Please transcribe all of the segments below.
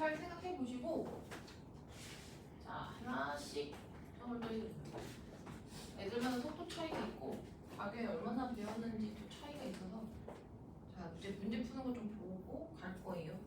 잘 생각해 보시고 자 하나씩 점을 떠주세요. 애들마다 속도 차이가 있고 과거에 얼마나 배웠는지 또 차이가 있어서 자 이제 문제 푸는 거 좀 보고 갈 거예요.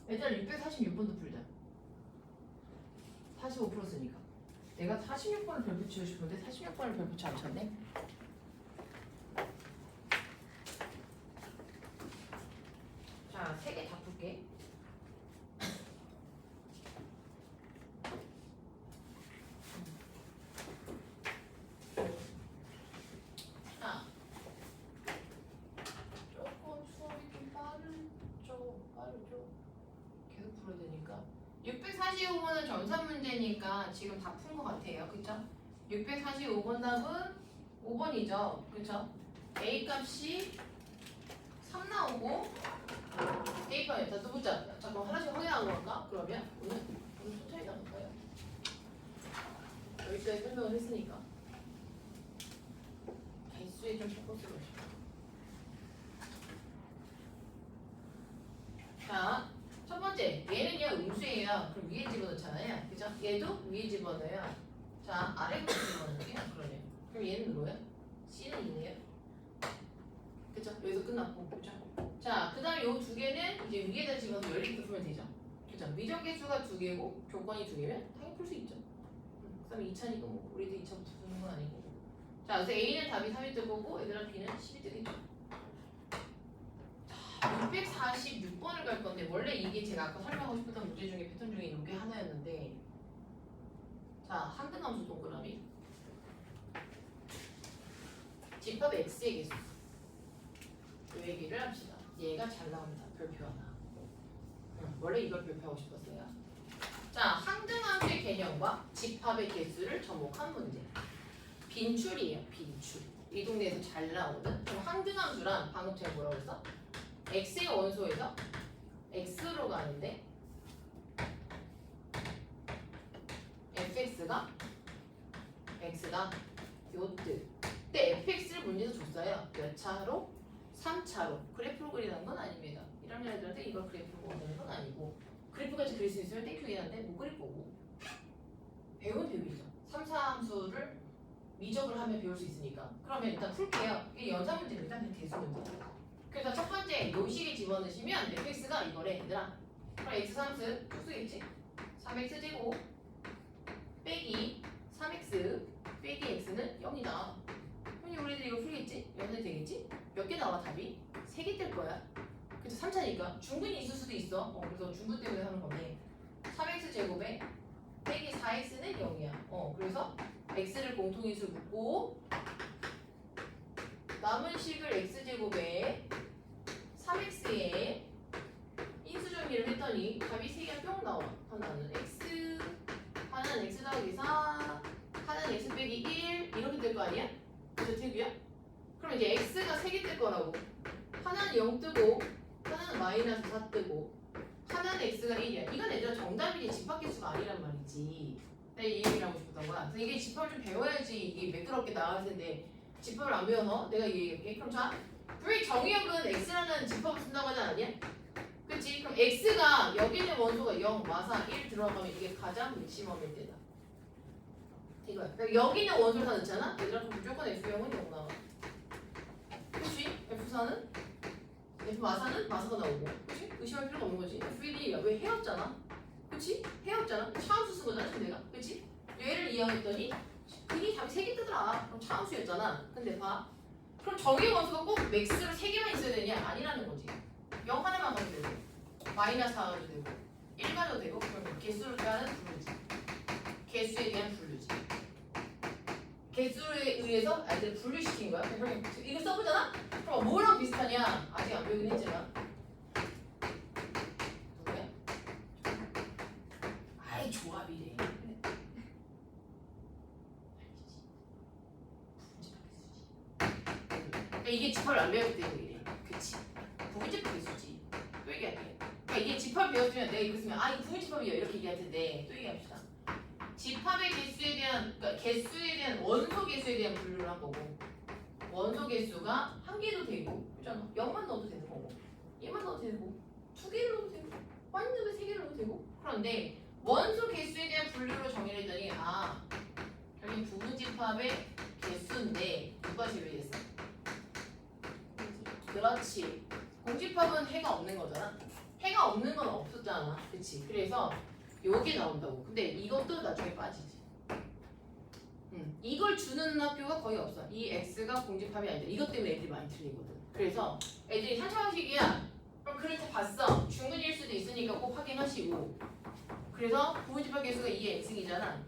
일단 646번도 풀자. 45% 쓰니까. 내가 46번을 별 붙이고 싶은데 46번을 별 붙여 안 쳤네. 자, 3개 다 풀게. 자, 조금 수업이 좀 빠르죠. 계속 풀어야 되니까. 645번은 정산 문제니까 지금 다 푼 것 같아요. 그쵸? 645번 답은 5번이죠. 그쵸? A 값이 3 나오고 A가 일단 또 보자. 잠깐 하나씩 확인하고 갈까? 그러면 오늘 천천히 나갈까요? 여기까지 설명을 했으니까 개수에 좀 포커스를 하시고. 자, 첫 번째 얘는요 음수예요. 그럼 위에 집어넣잖아요. 그죠? 얘도 위에 집어넣어요. 자, 아래로 집어넣을게요. 그러네요. 그럼 얘는 뭐예요? C는 2네요. 그죠? 여기서 끝났고. 그죠? 자, 그 다음에 요 두 개는 이제 위에다 집어서 열리게 풀면 되죠. 그죠? 미적개수가 2개고 조건이 2개면 당연히 풀 수 있죠. 그 다음에 2차니까 뭐 우리도 2차 푸는 건 아니고. 자, 그래서 A는 답이 3이 뜰 거고 얘들아 B는 10이 뜨겠죠. 자, 646번을 갈 건데 원래 이게 제가 아까 설명하고 싶었던 문제 중에 패턴 중에 이게 하나였는데 자, 한등함수 동그라미 집합 X의 개수 요 얘기를 합시다. 얘가 잘 나옵니다. 별표 하나. 원래 이걸 별표하고 싶었어요. 자, 항등함수의 개념과 집합의 개수를 접목한 문제. 빈출이에요. 빈출. 이 동네에서 잘 나오는. 그럼 항등함수란 방금 제가 뭐라고 했어? x의 원소에서 x로 가는데 fx가 x다. 요 뜻. 그때 fx를 문제에서 줬어요. 몇 차로? 3차로. 그래프로 그리는 건 아닙니다. 1학년 애들한테 이걸 그래프로 그리는 건 아니고 그래프까지 그릴 수 있으면 땡큐긴 한데 못 그릴 거고 배우면 배우겠죠. 3, 4함수를 미적을 하면 배울 수 있으니까. 그러면 일단 풀게요. 이게 연산 문제입니다. 그냥 대수 문제. 그래서 첫 번째 요식에 집어넣으시면 fx가 이거래 얘들아. 그럼 x 3수 쭉 쓰겠지? 3x제곱 빼기 3x 빼기 x는 0이다. 그럼 우리들 이거 풀겠지? 연산이 되겠지? 몇 개 나와 답이? 3개 뜰 거야. 그래서 3차니까 중근이 있을 수도 있어. 그래서 중근 때문에 하는 건데 3x제곱에 빼기 4x는 0이야. 그래서 x를 공통인수 묶고 남은 식을 x제곱에 3x에 인수 정리를 했더니 답이 3개가 뿅 나와. 하나는 x, 하나는 x 더하기 4, 하나는 x 빼기 1 이렇게 될 거 아니야? 그래서 태규야? 그럼 이제 x가 3개 뜰 거라고. 하나는 0 뜨고 하나는 마이너스 4 뜨고 하나는 x가 1이야. 이건 얘들아 정답이지 집합개수가 아니란 말이지. 내가 이 얘기를 하고 싶었던 거야. 그래서 이게 집합을 좀 배워야지 이게 매끄럽게 나갈 텐데 집합을 안 배워서 내가 얘기할게. 그럼 자, 우리 정의역은 x라는 집합을 쓴다고 하지 않았냐? 그치? 그럼 x가 여기 있는 원소가 0, 마사 1 들어가면 이게 가장 맥시멈일 때다. 이거야. 그러니까 여기 있는 원소를 다 넣잖아? 얘들아 그럼 무조건 f0은 0 나와. 그치? f4는? f마사는 마사가 나오고. 그치? 의심할 필요가 없는 거지. f1이 왜 헤었잖아? 그치? 헤었잖아? 차함수 쓴 거잖아 지금 내가. 그치? 얘를 이해했더니 그니 답이 3개 뜨더라. 그럼 차함수였잖아. 근데 봐. 그럼 정의 원소가 꼭 맥스로 3개만 있어야 되냐? 아니라는 거지. 0 하나만 가도 되고 마이너스 4 가도 되고 1 가도 되고 그럼 개수를 따른 분류지. 개수에 대한 분류지. 개수에 의해서 아이들 분류시킨 거야. 그럼 이거 써보잖아? 그럼 뭐랑 비슷하냐? 아직 안 배우긴 했지만 누구야? 이게 조합이래. 그러니까 이게 집합을 안 배웠기 때문에 이래. 그치? 부분집합 개수지. 또 얘기할게. 그러니까 이게 집합 배웠으면 내가 이거 쓰면 아 이거 부분집합이야 이렇게 얘기할 텐데 또 얘기합시다. 집합의 개수에 대한 그러니까 개수에 대한 원소 개수에 대한 분류를 한 거고 원소 개수가 한 개도 되고 그잖아. 0만 넣어도 되는 거고 1만 넣어도 되고 2개를 넣어도 되고 완전히 3개를 넣어도 되고 그런데 원소 개수에 대한 분류로 정의를 했더니 아 여기 부분집합의 개수인데 누가 제외됐어? 그렇지. 공집합은 해가 없는 거잖아. 해가 없는 건 없었잖아. 그치? 그래서 요게 나온다고. 근데 이것도 나중에 빠지지. 이걸 주는 학교가 거의 없어. 이 X가 공집합이 아니다. 이것 때문에 애들이 많이 틀리거든. 그래서 애들이 산정식이야. 그럼 그럴 때 봤어. 중근일 수도 있으니까 꼭 확인하시고. 그래서 부분집합 개수가 2의 n승이잖아.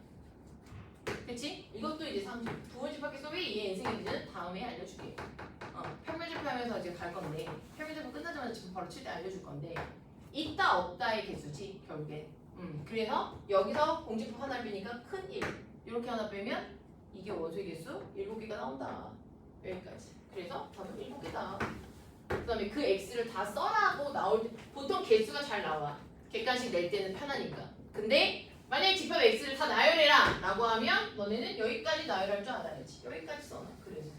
그치? 이것도 이제 30. 부분집합 개수가 왜 2의 n승인지는 다음에 알려줄게. 평면집합하면서 이제 갈 건데 평면집합 끝나자마자 지금 바로 칠 때 알려줄 건데 있다 없다의 개수지 결국엔. 그래서 여기서 공집합 하나 빼니까 큰 1 이렇게 하나 빼면 이게 원소의 개수 7개가 나온다. 여기까지. 그래서 답은 7개다. 그 다음에 그 x를 다 써라고 나올 때 보통 개수가 잘 나와. 객관식 낼 때는 편하니까. 근데 만약에 집합 x를 다 나열해라 라고 하면 너네는 여기까지 나열할 줄 알아야지. 여기까지 써놔. 그래서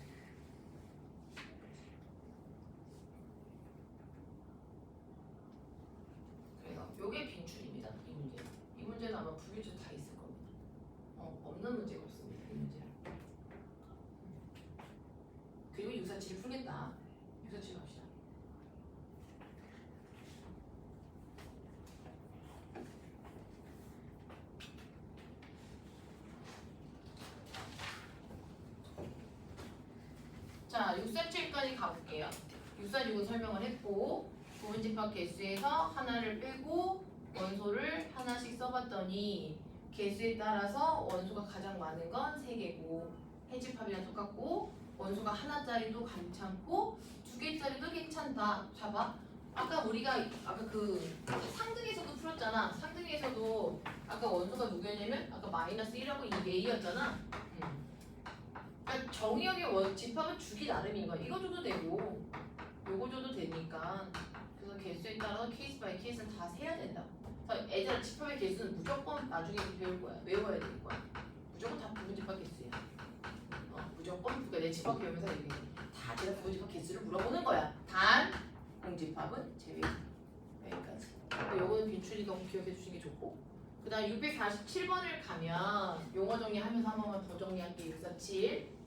요게 빈출입니다. 이 문제. 이 문제는 아마 불규칙 다 있을 겁니다. 없는 문제가 없습니다. 이 문제는. 그리고 647을 풀겠다. 647 갑시다. 자, 647까지 가볼게요. 646은 설명을 했고 부분집합 개수에서 하나를 빼고 원소를 하나씩 써봤더니 개수에 따라서 원소가 가장 많은 건 3개고 해집합이랑 똑같고 원소가 하나짜리도 괜찮고 2개짜리도 괜찮다. 봐봐. 아까 우리가 아까 그 상등에서도 풀었잖아. 상등에서도 아까 원소가 누구였냐면 아까 마이너스 1하고 2A였잖아. 그러니까 정의역의 집합은 주기 나름인 거야. 이거 줘도 되고 요거 줘도 되니까 그래서 개수에 따라서 케이스 바이 케이스를 다 세야 된다. 그래서 애들 집합의 개수는 무조건 나중에 배울 거야. 외워야 될 거야. 무조건 다 부분집합 개수야. 무조건 그러니까 내 집합 배우면서 얘기해. 다 제가 부분집합 개수를 물어보는 거야. 단 공집합은 제외. 여기까지. 요거는 빈출이니까 기억해 주시는 게 좋고. 그 다음 647번을 가면 용어 정리하면서 한 번만 더 정리할게. 647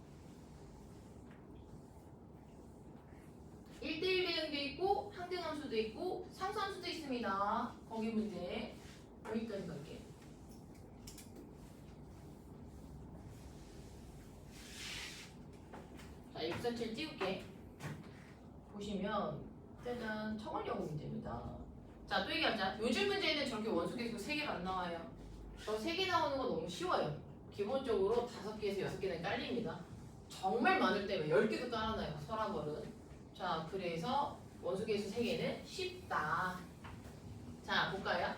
1대1 대응도 있고 항등함수도 있고 상수함수도 있습니다. 거기 문제 여기까지 갈게. 자, 647 띄울게. 보시면 짜잔 청원여고 문제입니다. 자, 또 얘기하자. 요즘 문제에는 저렇게 원소 개수 3개가 안 나와요. 저 3개 나오는 건 너무 쉬워요. 기본적으로 5개에서 6개는 깔립니다. 정말 많을 때면 10개도 깔아놔요. 서랍월은. 자, 그래서 원소 개수 3개는 쉽다. 자, 볼까요?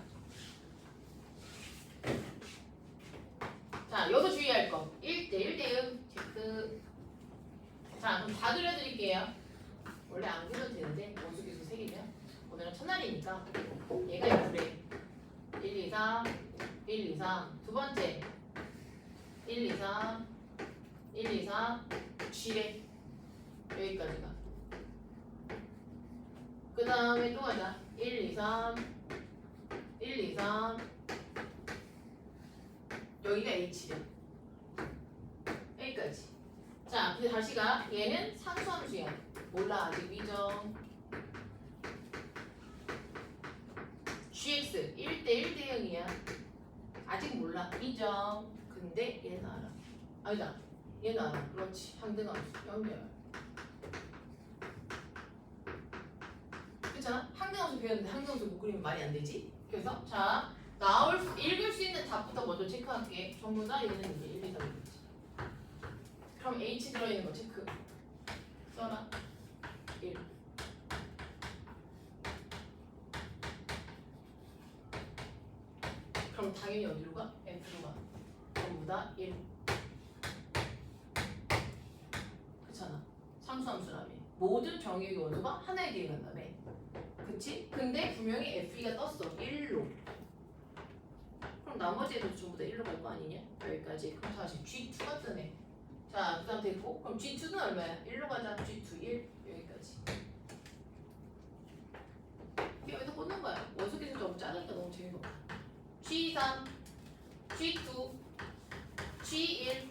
자, 여기서 주의할 거. 1대1 대응 체크. 자, 그럼 다 그려드릴게요. 원래 안 그려도 되는데 원소 개수 3개면 오늘은 첫날이니까 얘가 2래. 1, 2, 3, 1, 2, 3. 두 번째 1, 2, 3, 1, 2, 3, G래. 여기까지가. 그 다음에 또 가자. 1, 2, 3, 1, 2, 3. 여기가 H래. 여기까지. 자, 근데 다시 가. 얘는 상수함수야. 몰라, 아직 미정. GX 1대1 대응이야. 아직 몰라. 미정. 근데 얘는 알아. 아니다. 얘는 알아. 그렇지. 항등함수. 연결. 그렇잖아? 항등함수 배웠는데 항등함수 못 그리면 말이 안 되지? 그래서 자, 읽을 수 있는 답부터 먼저 체크할게. 전부 다 얘는 이제 1, 2, 3 이겠지. 그럼 H 들어있는 거 체크. 써라. 1. 그럼 그럼 당연히 어디로 가? F로 가. 전부 다 1. 그렇잖아. 상수함수라며. 모든 정의의 원소가 하나에 대해 간다며. 그치? 근데 분명히 F2가 떴어. 1로. 그럼 나머지 애들 전부 다 1로 갈 거 아니냐? 여기까지. 그럼 다시 G2가 뜨네. 자, 그 다음 됐고. 그럼 G2는 얼마야? 1로 가자. G2 1. 여기까지. 이게 여기서 꽂는 거야. 원소계수 너무 작으니까 너무 재미가 없다. G3, G2, G1.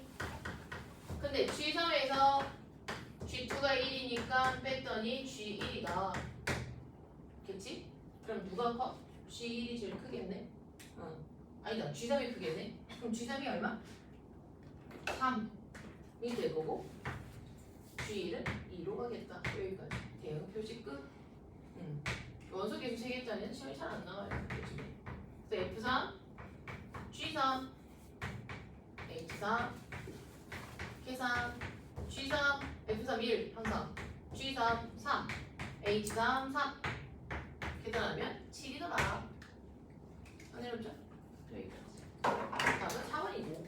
근데 G3에서 G2가 1이니까 뺐더니 G1이다. 겠지? 그럼 누가 커? G1이 제일 크겠네? 아니다. G3이 크겠네? 그럼 G3이 얼마? 3이 될 거고 G1은 2로 가겠다. 여기까지. 대응 표시 끝. 원소 계수 세개짜리는 시험이 잘 안 나와요. 요즘에. 그래서 F3, G3, H3, K3, G3, F3 1 항상 G3 3, H3 3 계산하면 7이더라. 안 해롭죠? 여기까지. 답은 4번이고.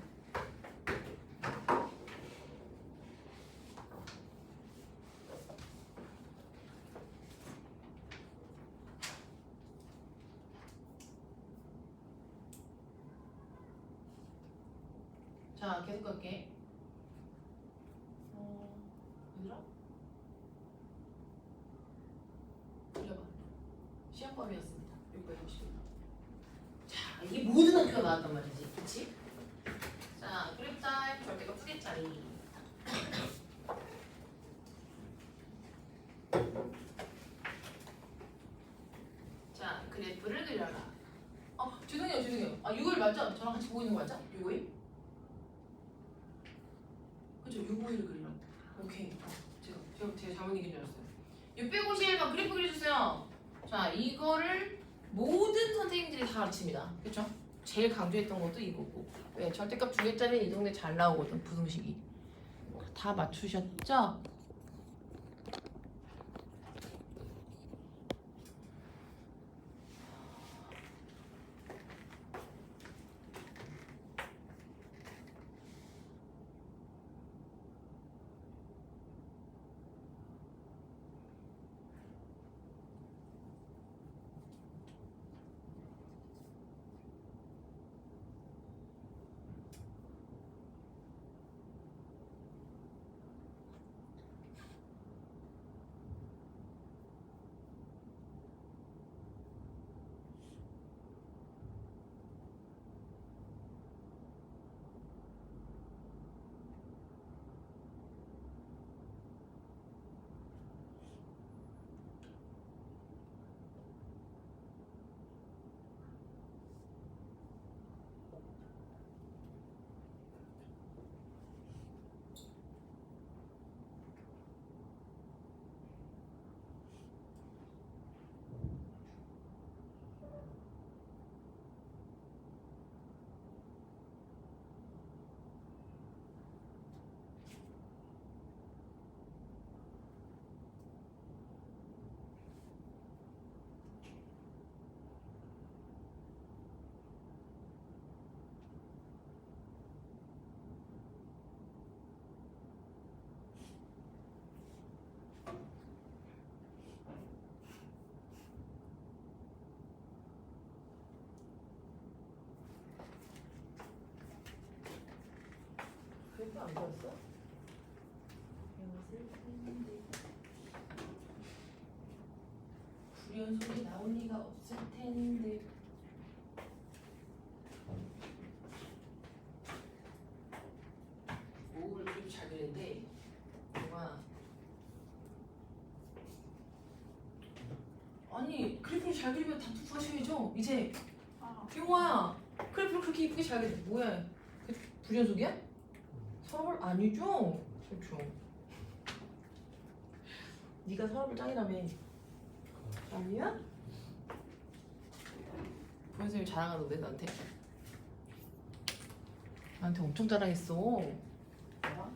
자, 계속 갈게. 얘들아? 돌려봐. 시험범위였습니다. 650번. 자, 이게 모든 학교가 나왔단 말이지. 그치? 자, 그래프 타임 절대가 푸겠자리. 자, 그래프를 그려라. 죄송해요. 아, 6일 맞죠? 저랑 같이 보고 있는 거 맞죠? 6일? 그쵸, 651을 그리라고. 오케이. 제가 잘못 얘기인 줄 알았어요. 651번 그래프 그려주세요. 자, 이거를 모든 선생님들이 다 가르칩니다. 그쵸? 제일 강조했던 것도 이거고. 왜? 절대값 2개짜리는 이 동네 잘 나오거든, 부등식이. 다 맞추셨죠? 그래프 안 그렸어? 구연속이 나올 리가 없을 텐데. 오를 그래프 잘 그리는데 뭐가 아니 그래프를 잘 그리면 다 투구하셔야죠. 이제 용화야 그래프를 그렇게 이쁘게 잘 그리 뭐야? 그 불연속이야? 서울 아니죠? 그렇죠. 네가 서울 짱이라며. 아니야? 부연쌤이 자랑하던데 나한테? 나한테 엄청 자랑했어. 봐봐.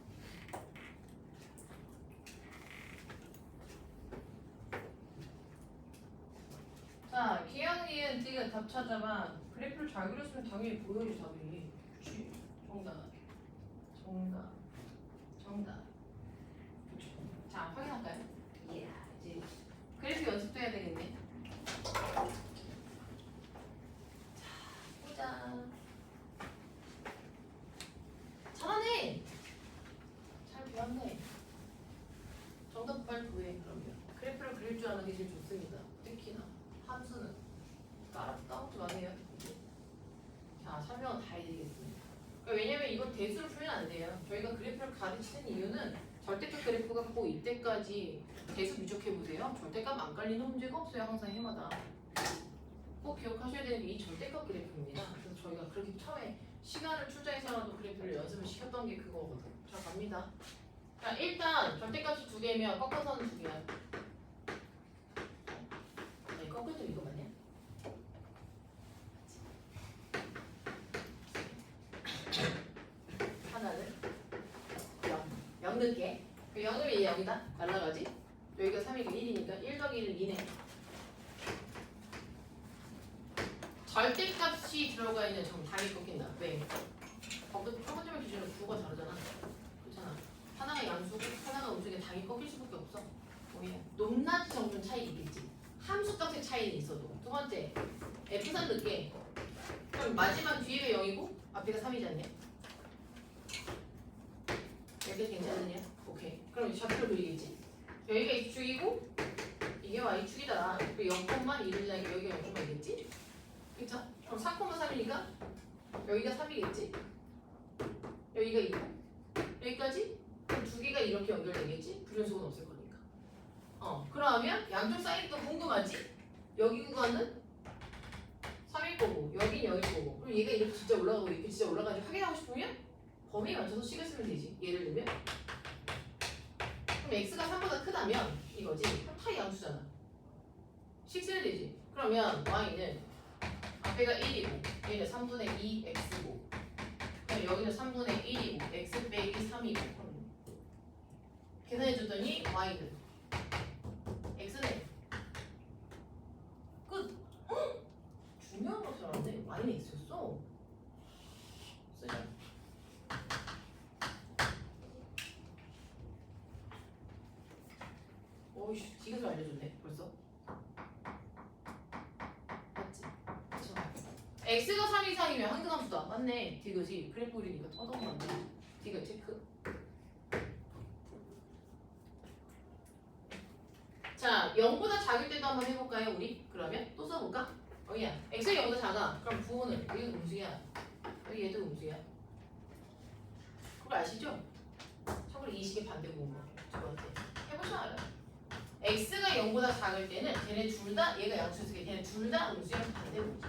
자, 기영이는 D가 답 찾아봐. 그래프를 잘 그렸으면 당연히 보여야지 답이. 그치? 정답. 정답. 정답. 그쵸? 자, 확인할까요? 이야, 이제 그래프 연습도 해야 되겠네. 자, 보자. 잘하네. 잘 배웠네. 정답 빨리 구해 그러면. 그래프를 그릴 줄 아는 게 제일 좋습니다. 특히나 함수는 까먹지 마세요. 자, 설명은 다 해드리겠습니다. 그러니까 왜냐면 이건 대수로 풀면 안 돼요. 저희가 그래프를 가르치는 이유는 절대값 그래프가 꼭 이때까지 대수 미적해보세요. 절대값 안 깔리는 문제가 없어요. 항상 해마다. 꼭 기억하셔야 되는 게 이 절대값 그래프입니다. 그래서 저희가 그렇게 처음에 시간을 투자해서라도 그래프를 연습을 시켰던 게 그거거든. 자, 갑니다. 자, 일단 절대값이 두 개면 꺾어서는 두 개야. 아니, 꺾을 때 이거 맞냐? 하나는 0 넣게. 0이면 얘 여기다 날라가지? 여기가 3이고 1이니까 1 더하기 1은 2네. 절대값이 들어가 있는 점 당연히 꺾인다. 왜? 첫 번째만 기준으로 구가 다르잖아. 그렇잖아. 하나가 양수고 하나가 음수니까 당연히 꺾일 수밖에 없어. 뭐야? 높낮이 정도는 차이 있겠지. 함수 값의 차이는 있어도. 두 번째, F3 넣게. 그럼 마지막 뒤에가 0이고 앞에가 3이지 않냐? 여기 괜찮으냐? 오케이. 그럼 좌표를 그리겠지? 여기가 X축이고 이게 Y축이다. 그 0,1이라니까 여기가 0,1이겠지? 그쵸? 그럼 4,3이니까 여기가 3이겠지? 여기가 2고 여기까지? 그럼 두 개가 이렇게 연결되겠지? 불연속은 없을 거니까. 그러면 양쪽 사이드도 궁금하지? 여기 구간은 3일 거고 여긴 0일 거고 그럼 얘가 이렇게 진짜 올라가고 이렇게 진짜 올라가는지 확인하고 싶으면 범위에 맞춰서 식을 쓰면 되지. 예를 들면 그럼 x가 3보다 크다면 이거지. 그럼 파이 양수잖아. 식 쓰면 되지. 그러면 y는 앞에가 1이고 얘는 3분의 2 x고 그럼 여기는 3분의 1이고 x 빼기 3이고 계산해줬더니 y는 x네. 끝. 헉! 중요한 거 잘하는데 y는 x였어. 쓰자. 오이씨, 디귿을 알려줬네 벌써. 맞지? 그쵸? x가 3 이상이면 항등함수다. 맞네. 디귿이 그래프 그리니까 터덕맞네. 디귿 체크. 자, 0보다 작을 때도 한번 해볼까요 우리? 그러면 또 써볼까? 야, x가 0보다 작아. 그럼 부호는 여기가 음수야. 여기 얘도 음수야. 그걸 아시죠? 참고로 이 식의 반대 부호. 두 번째. 해보시면 알아요. x가 0보다 작을 때는 걔네 둘 다 얘가 양수였으니까 걔네 둘 다 음수랑 반대 부호지.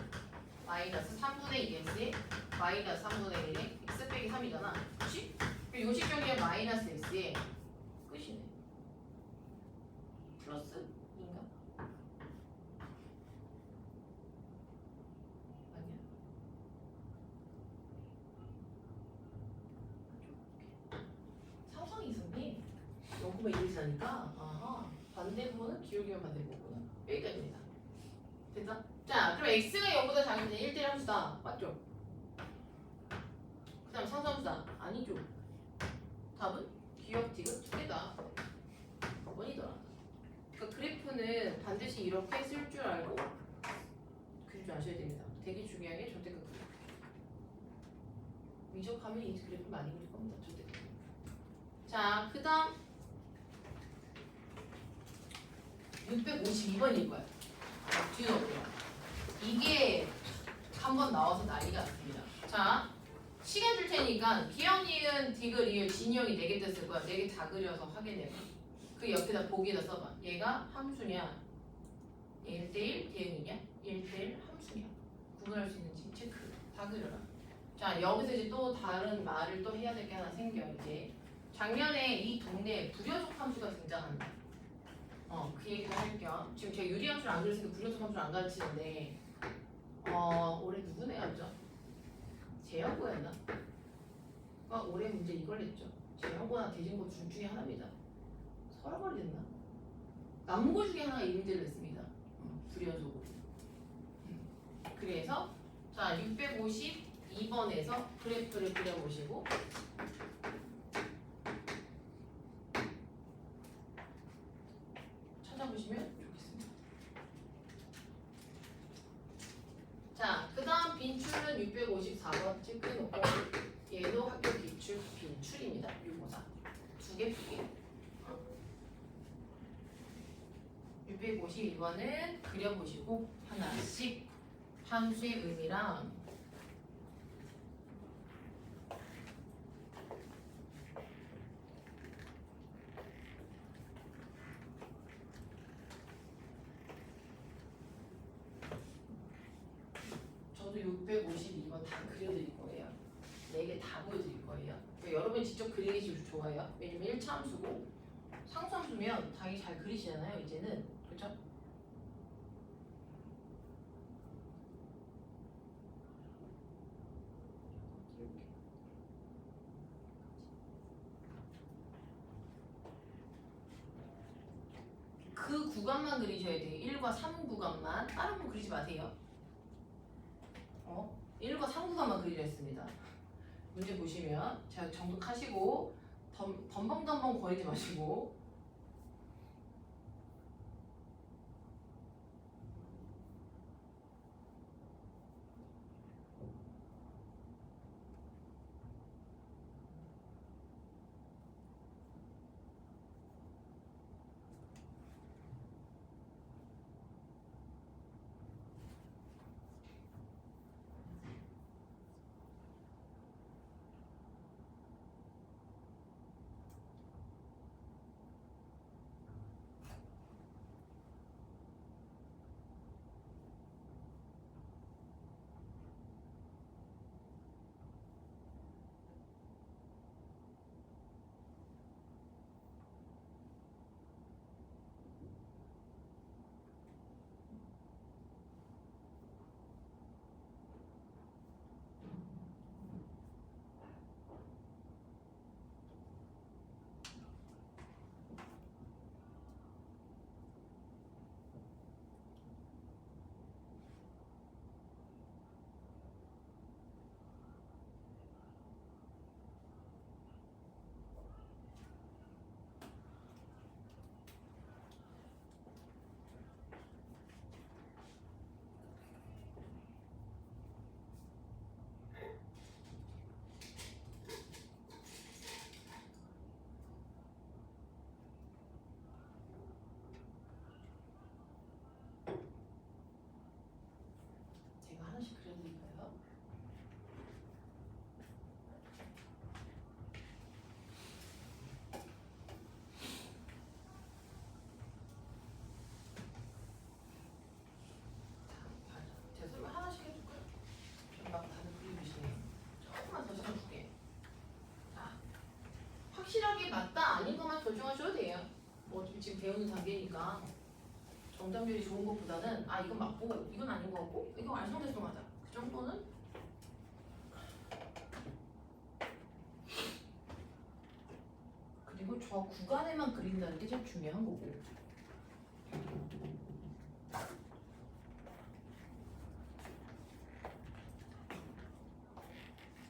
마이너스 3분의 2x에 마이너스 3분의 1에 x 빼기 3이잖아. 그치? 요식 정리에 마이너스 x에 끝이네. 플러스 2인가? 아니야. 상상이 있었니? 0,1이라니까. 아하. 반대부호는 기울기면 반대부호구나. 여기까지입니다. 됐어? 자, 그럼 x가 0보다 작을 때 1대1 함수다. 맞죠? 그 다음 상수함수다. 아니죠. 답은 기억 디귿 두 개다. 5번이더라. 그러니까 그래프는 반드시 이렇게 쓸 줄 알고 그릴 줄 아셔야 됩니다. 되게 중요한 게 절대값 그래프. 미적하면 이 그래프 많이 그릴 겁니다. 절대값. 자, 그 다음 652번일 거야. 뒤로 올게요. 이게 한번 나와서 난리가 났습니다. 자, 시간 줄 테니까 기억, 니은, 디귿, 리을, 진영이 4개 떴을 거야. 4개 다 그려서 확인해봐. 그 옆에다 보기에다 써봐. 얘가 함수냐 1대1 대응이냐 1대1 함수냐 구분할 수 있는지 체크. 다 그려라. 자, 여기서 이제 또 다른 말을 또 해야 될 게 하나 생겨. 이제 작년에 이 동네에 불연속 함수가 등장한다. 그 얘기도 할 겸 지금 제가 유리함수를 안 그렸으니까 불연속 함수를 안 가르치는데 올해 누구 내야죠? 재영고였나? 올해 문제 이걸 냈죠. 재영고나 대진고 둘 중에 하나입니다. 서울거리 됐나? 남고 중에 하나가 이 문제를 냈습니다. 불연속으로. 그래서 자 652번에서 그래프를 그려보시고 찾아보시면 좋겠습니다. 자, 그 다음 빈출은 654번 체크해놓고 얘도 학교 기출 빈출입니다. 654 두 개 풀게요. 652번은 그려보시고 하나씩 함수의 의미랑 저도 652번 다 그려드릴 거예요. 4개 다 보여드릴 거예요. 그러니까 여러분이 직접 그리는 게 좋아요. 왜냐면 1차 함수고 상수함수면 당연히 잘 그리시잖아요. 이제는 그렇죠? 그 구간만 그리셔야 돼요. 1과 3 구간만. 다른 거 그리지 마세요. 1과 3 구간만 그리려 했습니다. 문제 보시면 제가 정독하시고 덤벙덤벙 거리지 마시고 제가 하나씩 그려드릴까요? 제가 설명 하나씩 해줄까요? 막 다들 그려주시네요. 조금만 더 시켜줄게. 자, 확실하게 맞다 아닌 것만 결정하셔도 돼요. 어차피 지금 배우는 단계니까 정답률이 좋은 것보다는 아 이건 맞고 이건 아닌 것 같고 이거 알쏭달쏭하다 그 정도는 그리고 저 구간에만 그린다는 게 제일 중요한 거고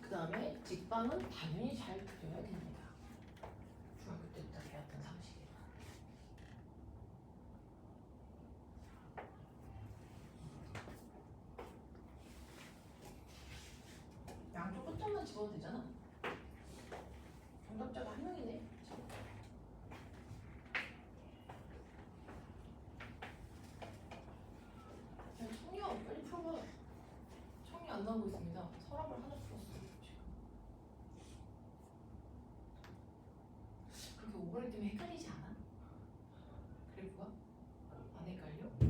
그 다음에 직방은 당연히 잘 그려야 됩니다. 중학교 때부터 배웠던 상식이에요. 양쪽 끝점만 집어도 되잖아. 정답자가 한 명이네. 청력 빨리 풀어봐. 청이 안 나오고 있습니다. 서랍을 하나 풀었어 지금. 그렇게 오버랩 때문에 헷갈리지 않아? 그래프가? 안 헷갈려? 그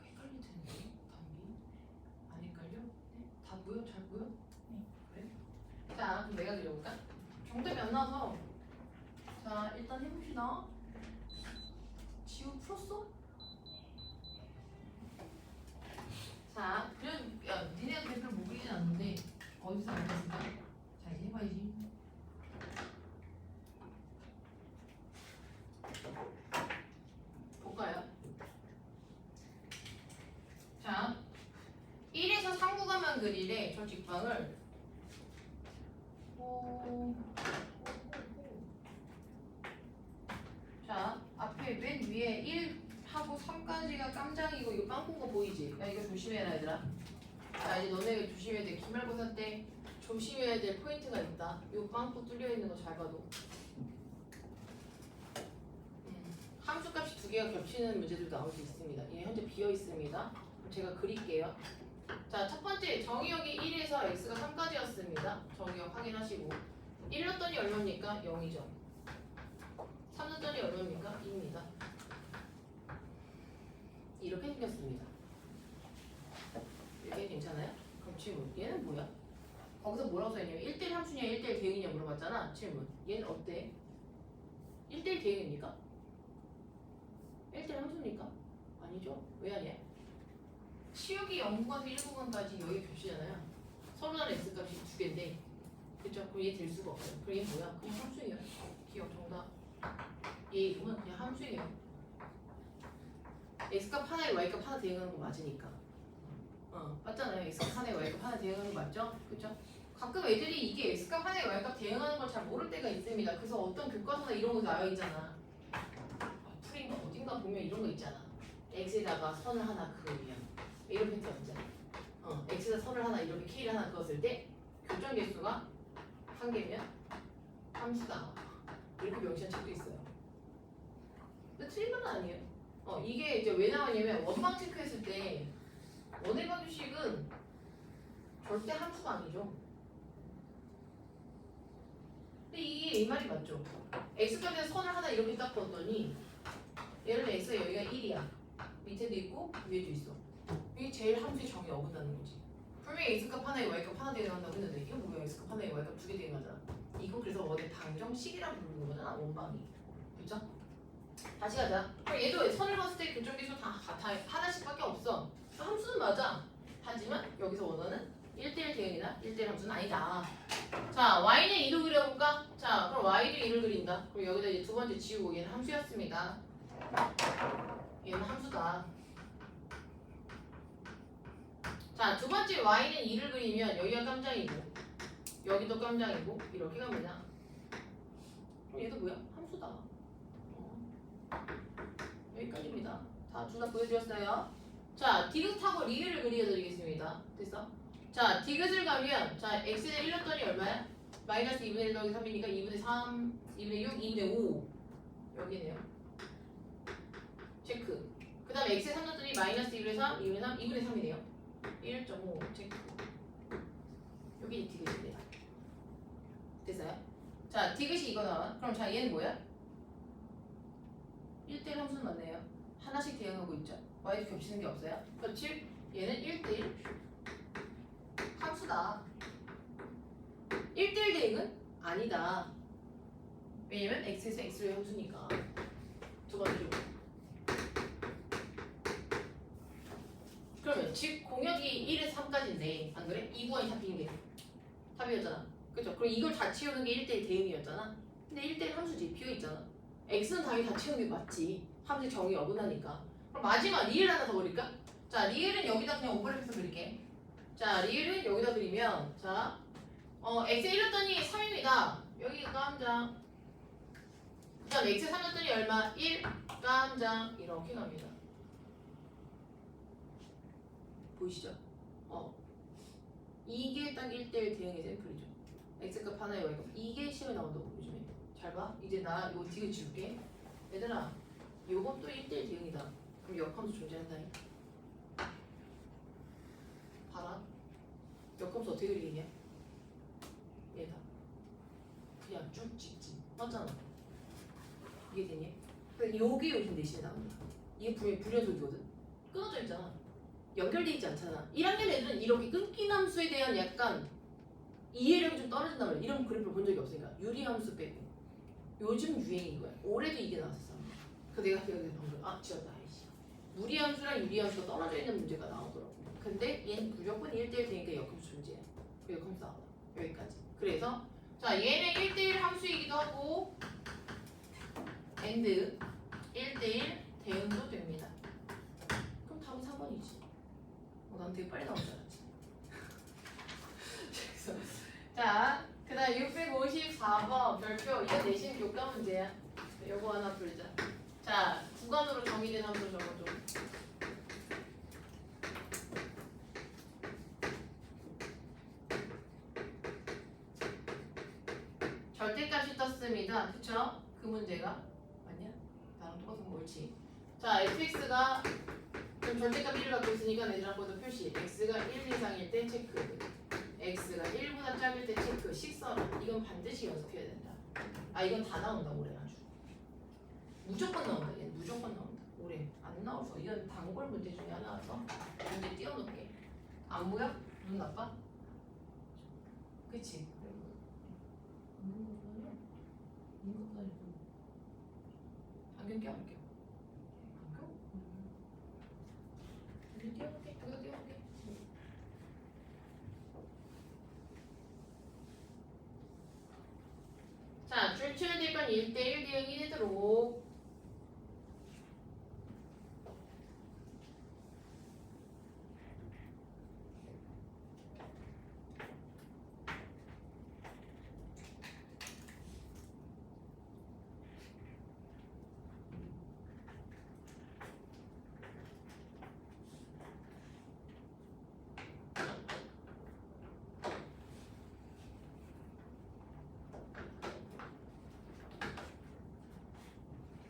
헷갈릴 텐데 담비 안 헷갈려? 네? 다 보여? 잘 보여? 네 그래? 자 그럼 내가 그려볼까? 정답이 안 나와서 자 일단 해봅시다. 지우 풀었어? 자 그럼 야 니네가 그래프를 못 그리진 않는데 어디서 알았을까? 자 이제 해봐야지. 볼까요? 자 직방 그릴에 저 직방을 자 앞에 맨 위에 1하고 3까지가 깜장이고 이거 빵꾸인 거 보이지? 야 이거 조심해라 얘들아. 자 이제 너네가 조심해야 돼. 기말고사 때 조심해야 될 포인트가 있다. 요 빵꾸 뚫려 있는 거 잘 봐도. 함수값이 두 개가 겹치는 문제들도 나올 수 있습니다. 얘 현재 비어 있습니다. 그럼 제가 그릴게요. 자, 첫 번째 정의역이 1에서 x가 3까지였습니다. 정의역 확인하시고 1 넣었더니 얼마입니까? 0이죠. 3 넣었더니 얼마입니까? 2입니다. 이렇게 생겼습니다. 이게 괜찮아요? 그럼 질문 얘는 뭐야? 거기서 뭐라고 써있냐면 1대1 함수냐 1대1 대응이냐 물어봤잖아. 질문 얘는 어때? 1대1 대응입니까? 1대1 함수입니까? 아니죠. 왜 아니야? 치역이 0구간에서 1구간까지 여기 겹치잖아요. 서로 다른 x값이 두 개인데 그쵸? 그럼 얘 될 수가 없어요. 그럼 얘 뭐야? 그냥 함수예요. 기억 정답. 얘 이름은 그냥 함수예요. x값 하나에 y값 하나 대응하는 거 맞으니까. 맞잖아요. x값 하나에 y값 하나 대응하는 거 맞죠? 그쵸? 가끔 애들이 이게 x값 하나에 y값 대응하는 걸 잘 모를 때가 있습니다. 그래서 어떤 교과서나 이런 거 나와 있잖아. 풀인 거 어딘가 보면 이런 거 있잖아. x에다가 선을 하나 그으면 이런 패턴 있잖아. x에다 선을 하나 이렇게 k를 하나 그었을 때 교점 개수가 한 개면 함수다. 이렇게 명시한 책도 있어요. 근데 틀린 건 아니에요. 이게 이제 왜 나오냐면 원방 체크했을 때 원의 방정식은 절대 함수가 아니죠. 근데 이게 이 말이 맞죠. x값에서 선을 하나 이렇게 딱 그었더니 예를 들어 x가 여기가 1이야. 밑에도 있고 위에도 있어. 이게 제일 함수의 정의 어긋나는 거지. 분명히 x값 하나에 y값 하나 대응한다고 했는데 이거 뭐야? x값 하나에 y값 두 개 대응하잖아. 이거 그래서 원의 방정식이라고 부르는 거잖아. 원방이. 그죠? 다시 가자. 그럼 얘도 선을 봤을 때 교점 개수 다 하나씩밖에 없어. 함수는 맞아. 하지만 여기서 원어는 1대1 대응이나 1대1 함수는 아니다. 자, y는 2도 그려볼까? 자, 그럼 y도 2를 그린다. 그럼 여기다 이제 두 번째 지우고 얘는 함수였습니다. 얘는 함수다. 자, 두 번째 y는 2를 그리면 여기가 깜장이고 여기도 깜장이고 이렇게 가면 얘도 뭐야? 함수다. 여기까지입니다. 다 둘 다 보여드렸어요. 자, 디귿하고 리을을 그려드리겠습니다. 됐어? 자, 디귿을 가면 자 x에 1 넣었더니 얼마야? 마이너스 2분의 1 더하기 3이니까 2분의 3, 2분의 6, 2분의 5 여기네요. 체크. 그 다음에 x에 3 넣었더니 마이너스 2분의 3, 2분의 3, 2분의 3이네요. 1.5 체크. 여기 디귿입니다. 됐어요? 자, 디귿이 이거 나와. 그럼 자, 얘는 뭐야? 1대1 함수는 맞네요. 하나씩 대응하고 있죠. y도 겹치는 게 없어요. 그렇지? 얘는 1대1 함수다. 1대1 대응은 아니다. 왜냐면 x에서 x의 함수니까. 두 번째로. 그러면 즉 공역이 1에서 3까지인데 안 그래? 2구간이 다 빈 게 답이었잖아. 그죠? 그럼 이걸 다 채우는 게 1대1 대응이었잖아. 근데 1대1 함수지 비어있잖아. x는 당연히 다 채우는 게 맞지. 함수의 정의 어긋나니까. 그럼 마지막 리을 하나 더 그릴까? 자, 리을은 여기다 그냥 오버랩해서 그릴게. 자, 리을은 여기다 그리면 자, x에 1 넣었더니 3입니다. 여기가 깜장. 그 다음 x에 3 넣었더니 얼마? 1 깜장. 이렇게 갑니다. 보이시죠? 이게 딱 1대1 대응의 샘플이죠. x값 하나에 y값. 이게 시험에 나온다고 요즘에. 잘 봐. 이제 나 이거 디귿 줄게. 얘들아, 요것도 1대1 대응이다. 그럼 역함수 존재한다니. 봐라. 역함수 어떻게 그리겠냐? 얘다. 그냥 쭉 찍지. 맞잖아. 이게 되니? 근데 요게 요즘 내신에 나옵니다. 이게 불연속이거든. 끊어져 있잖아. 연결돼 있지 않잖아. 1학년 애들은 이렇게 끊긴 함수에 대한 약간 이해력이 좀 떨어진단 말이야. 이런 그래프를 본 적이 없으니까. 유리함수 빼고. 요즘 유행인 거야. 올해도 이게 나왔었어. 그 내가 방금 지웠다. 무리함수랑 유리함수가 떨어져 있는 문제가 나오더라고. 근데 얘는 무조건 1대1 되니까 역함수 존재해. 역함수 나와. 여기까지. 그래서 자, 얘는 1대1 함수이기도 하고 and 1대1 대응도 됩니다. 그럼 답은 4번이지. 난 되게 빨리 나온 줄 알았지. 알았어. 자, 그 다음 654번 별표. 이거 내신 교과 문제야. 요거 하나 풀자. 자, 구간으로 정의된 함수 적어줘. 절대값이 떴습니다. 그쵸? 그 문제가 맞냐? 나랑 똑같은 거 옳지. 자, fx가 그럼 절대값 1을 갖고 있으니까 얘들하고도 표시. x가 1 이상일 때 체크. x가 1보다 작을 때 체크. 식서라. 이건 반드시 연습해야 된다. 아, 이건 다 나온다 올해 아주. 무조건 나온다. 얘는 무조건 나온다. 올해 안 나와서 이건 단골 문제 중에 하나라서 문제 띄워놓게. 안 보여? 눈 나빠? 그치? 안경 껴, 안경. 안경? 눈 띄워놓게. 여기다 띄워놓게. 자, 출처될 건 1대1 대응이 되도록.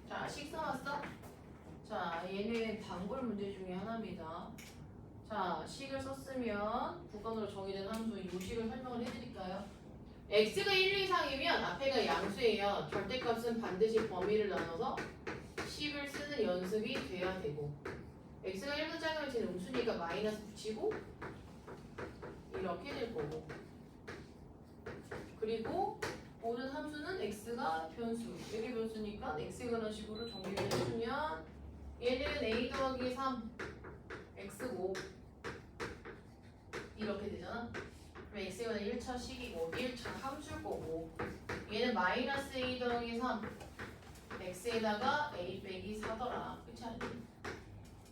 자, 식 써왔어? 자, 얘는 단골 문제 중에 하나입니다. 자, 식을 썼으면 구간으로 정의된 함수 이 식을 설명을 해드릴까요? x가 1 이상이면 앞에가 양수예요. 절대값은 반드시 범위를 나눠서 10을 쓰는 연습이 돼야 되고, x가 1보다 작으면 쟤는 음수니까 마이너스 붙이고 이렇게 될 거고, 그리고 모든 함수는 x가 변수, 여기 변수니까 x에 관한 식으로 정리를 해주면 얘는 a 더하기 3 x고 이렇게 되잖아. 그럼 x에 관한 1차 식이고 1차 함수일 거고, 얘는 마이너스 a 더하기 3 x에다가 a 빼기 4더라. 그렇지 않니?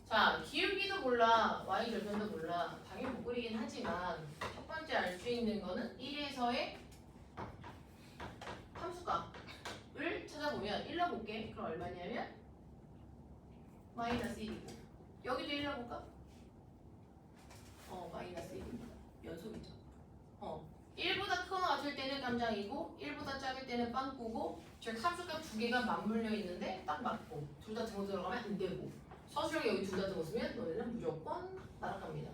자, 기울기도 몰라, y 절편도 몰라. 당연히 못 그리긴 하지만 첫 번째 알 수 있는 거는 1에서의 함수값을 찾아보면 1로 볼게. 그럼 얼마냐면 마이너스 1이고, 여기도 1로 볼까? 마이너스 1입니다. 연속이죠. 1보다 크거나 같을 때는 깜장이고 1보다 작을 때는 빵꾸고, 즉 함수값 두 개가 맞물려 있는데 딱 맞고, 둘 다 등호 들어가면 안 되고, 서술형에 여기 둘 다 등호 쓰면 너네는 무조건 날아갑니다.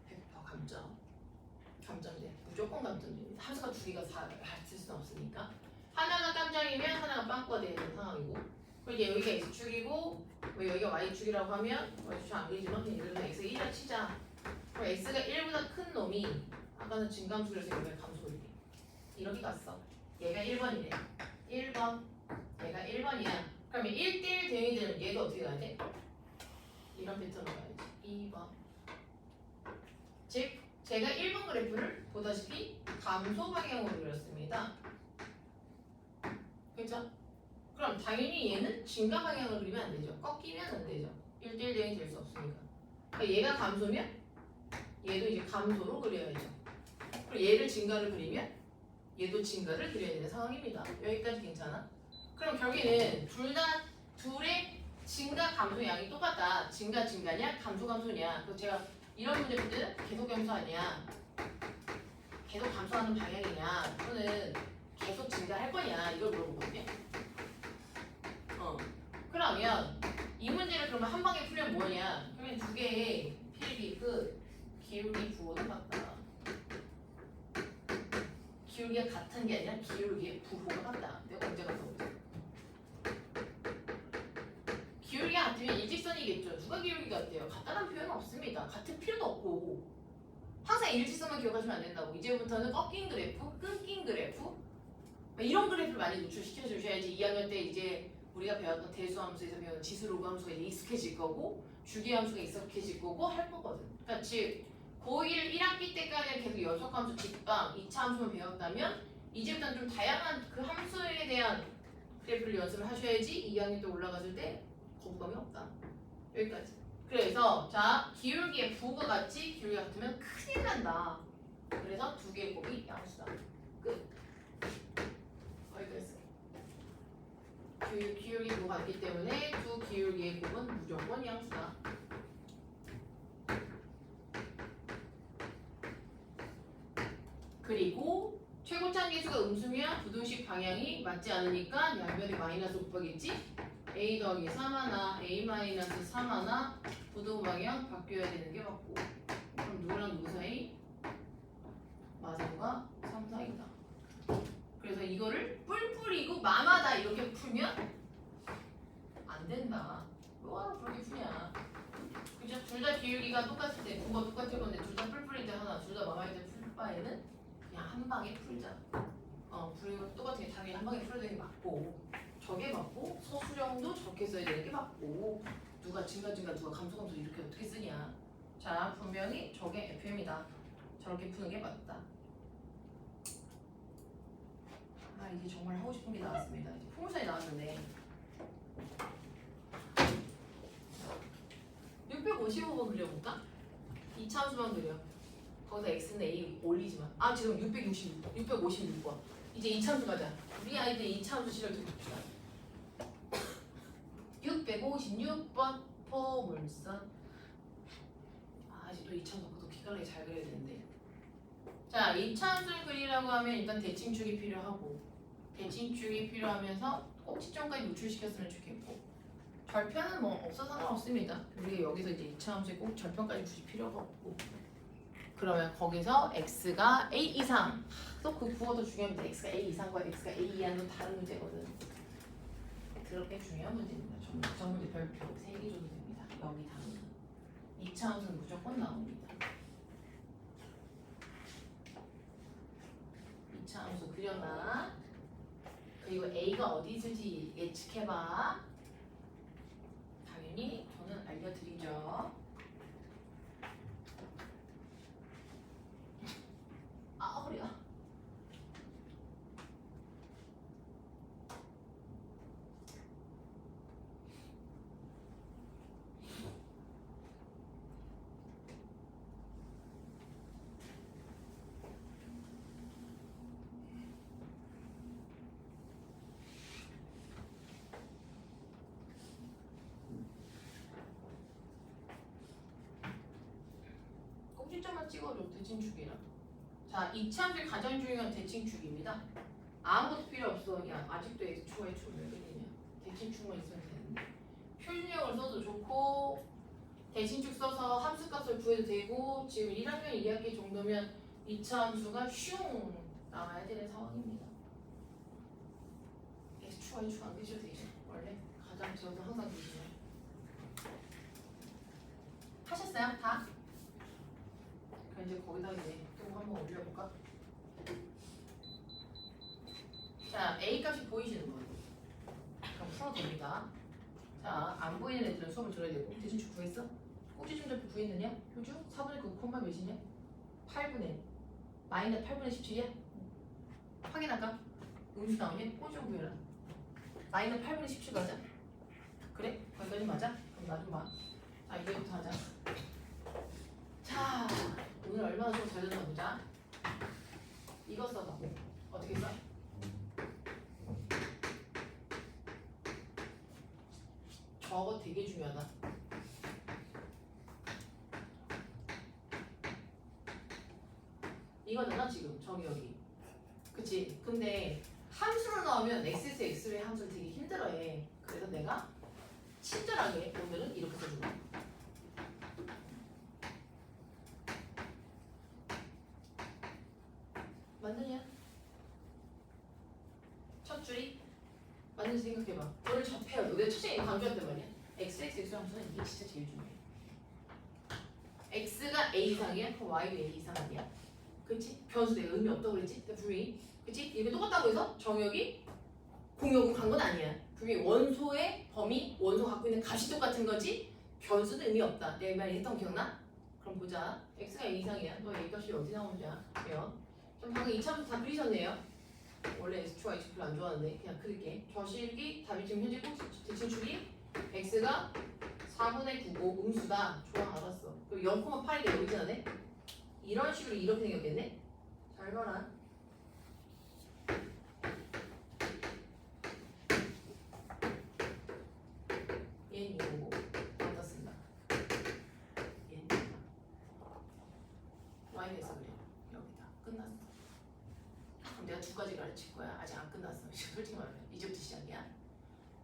100% 감점. 감점돼. 무조건 감점됩니다. 함수값 두 개가 다 같을 수는 없으니까. 하나가 깜장이면 하나가 빵꾸가 되는 상황이고, 그리고 이제 여기가 x축이고 여기가 y축이라고 하면 y축 안 그리지만 그냥 예를 들어 x가 1이라 치자. 그럼 x가 1보다 큰 놈이 아까는 증감수를 해서 여기가 감소일게. 이렇게 갔어. 얘가 1번이래. 1번. 얘가 1번이야. 그러면 1대1 대응이 되면 얘가 어떻게 가야 돼? 이런 패턴으로 가야지. 2번. 즉 제가 1번 그래프를 보다시피 감소 방향으로 그렸습니다. 그렇죠? 그럼 당연히 얘는 증가 방향으로 그리면 안 되죠. 꺾이면 안 되죠. 1대1 대응이 될 수 없으니까. 그러니까 얘가 감소면 얘도 이제 감소로 그려야죠. 그리고 얘를 증가를 그리면 얘도 증가를 그려야 되는 상황입니다. 여기까지 괜찮아? 그럼 결국에는 둘의 증가 감소 양이 똑같다. 증가냐? 감소냐? 그래서 제가 이런 문제 볼 때는 계속 감소 아니야, 계속 감소하는 방향이냐, 또는 계속 증가할 거냐, 이걸 물어보거든요. 그러면 이 문제를 그러면 한 방에 풀면 뭐냐? 그러면 두 개의 필기 끝 기울기 부호는 같다. 기울기가 같은 게 아니라 기울기의 부호가 같다. 내가 언제 갔다 오지? 기울기가 같으면 일직선이겠죠. 누가 기울기가 같대요? 같다는 표현은 없습니다. 같은 필요도 없고, 항상 일직선만 기억하시면 안 된다고. 이제부터는 꺾인 그래프, 끊긴 그래프, 이런 그래프를 많이 노출시켜 주셔야지 2학년 때 이제 우리가 배웠던 대수함수에서 배우는 지수로그 함수가 이제 익숙해질 거고, 주기함수가 익숙해질 거고 할 거거든. 그러니까 즉 고1 1학기 때까지는 계속 연속함수 직방 2차 함수만 배웠다면 이제부터는 좀 다양한 그 함수에 대한 그래프를 연습을 하셔야지 2학년 때 올라갔을 때 거부감이 없다. 여기까지. 그래서 자, 기울기의 부호가 같이 기울기가 같으면 큰일 난다. 그래서 두 개의 곱이 양수다. 끝. 거기까지. 기울기 곱가 있기 때문에 두 기울기의 곱은 무조건 양수다. 그리고 최고차 계수가 음수면 부등식 방향이 맞지 않으니까 양변이 마이너스 곱하겠지? a 더하기 3하나 a 마이너스 3하나 부등 방향 바뀌어야 되는 게 맞고, 그럼 누구랑 누구 사이? 마사가 3 사이다. 그래서 이거를 뿔 뿌리고 마마다 이렇게 풀면 안 된다. 뭐하러 그렇게 푸냐. 그죠? 둘 다 기울기가 똑같을 때, 뭐가 똑같을 건데 둘 다 뿔 뿌릴 때 하나, 둘 다 마마일 때 풀 바에는 그냥 한 방에 풀자. 그리고 똑같은 게 당연히 한 방에 풀어야 되는 게 맞고, 저게 맞고, 서술형도 저렇게 써야 되는 게 맞고, 누가 증가 누가 감소 이렇게 어떻게 쓰냐. 자, 분명히 저게 FM이다. 저렇게 푸는 게 맞다. 아, 이게 정말 하고 싶은 게 나왔습니다. 이제 포물선이 나왔는데 655번 그려볼까? 이차함수만 그려. 거기서 x는 a 올리지만. 아, 지금 656번. 이제 이차함수 가자. 우리 아이들 이차함수 시절 들어봅시다. 656번 포물선. 아, 아직도 이차함수 기깔나게 잘 그려야 되는데. 자, 이차함수를 그리라고 하면 일단 대칭축이 필요하고, 대칭축이 필요하면서 꼭 시점까지 노출시켰으면 좋겠고, 절편은 뭐 없어서 상관없습니다. 우리가 여기서 이제 이차함수에 꼭 절편까지 굳이 필요가 없고, 그러면 거기서 x가 a 이상, 또 그 구어도 중요합니다. x가 a 이상과 x가 a 이하는 다른 문제거든. 그렇게 중요한 문제입니다. 정문제 별표 3개 줘도 됩니다. 여기 다음은 이차함수는 무조건 나옵니다. 이차함수 그려놔. 그리고 a가 어디 있을지 예측해봐. 당연히 저는 알려드리죠. 아, 허리야. 꼭지점만 찍어줘. 대칭축이랑. 자, 이차함수의 가장 중요한 대칭축입니다. 아무것도 필요 없어. 야, 아직도 x축과 y축은 왜 그리냐. 대칭축만 있으면 되는데. 표준형을 써도 좋고, 대칭축 써서 함수값을 구해도 되고, 지금 1학년 2학기 정도면 이차함수가 슝 나와야 되는 상황입니다. x축과 y축 안 그리셔도 되죠. 원래 가장 저도 항상 그리시나요? 하셨어요? 다? 그럼 이제 거기다 이제 또 한번 올려볼까? 자, A 값이 보이시는 분. 그럼 풀어도 됩니다. 자, 안 보이는 애들은 수업을 들어야 되고. 대칭축 구했어? 꼭지점 잡표 구했느냐? 효주? 4분의 9 콤마 몇이냐? 8분의 마이너스 8분의 17이야? 확인할까? 음수 나오냐? 꼭지점 구해라. 마이너스 8분의 17 가자. 그래? 거기까지 맞아? 그럼 나 좀 봐. 자, 이제부터 하자. 자, 오늘 얼마나 수업 잘 됐나 보자. 이거 써봐. 어떻게 써? 저거 되게 중요하다. 이거잖아 지금 저기 여기. 그치? 근데 함수로 나오면 x에서 x의 함수를 되게 힘들어해. 그래서 내가 친절하게 오늘은 이렇게 써줄 거야. 맞느냐? 첫 줄이 맞는지 생각해봐. 너를 접해요. 내 첫째 강조했단 말이야. x 함수는 이게 진짜 제일 중요해. x가 a 이상이야? 그럼 y도 a 이상 아니야? 그치? 변수 내가 의미 없다고 그랬지? 분명히. 그치? 이게 똑같다고 해서 정역이 공역으로 간 건 아니야. 분명히 원소의 범위, 원소 갖고 있는 값이 똑같은 거지 변수는 의미 없다. 내가 이 말 했던 거 기억나? 그럼 보자. x가 a 이상이야. 너 a 값이 어디 나오는지 알면. 그럼 방금 이차함수 다 그리셨네요. 원래 x축과 y축 별로 안 좋아하는데 그냥 그릴게. 저식이 답이 지금 현재 대칭축이 x가 4분의 9고 음수다. 좋아, 알았어. 그리고 0,8이 오리지널네. 이런 식으로 이렇게 생겼겠네. 잘 봐라. 얘는 이거고 어디다 쓴다. 얘는 y에서 그래. 여기다 끝났어. 그럼 내가 두 가지 가르칠 거야. 아직 안 끝났어. 솔직히 말하면 이제부터 시작이야.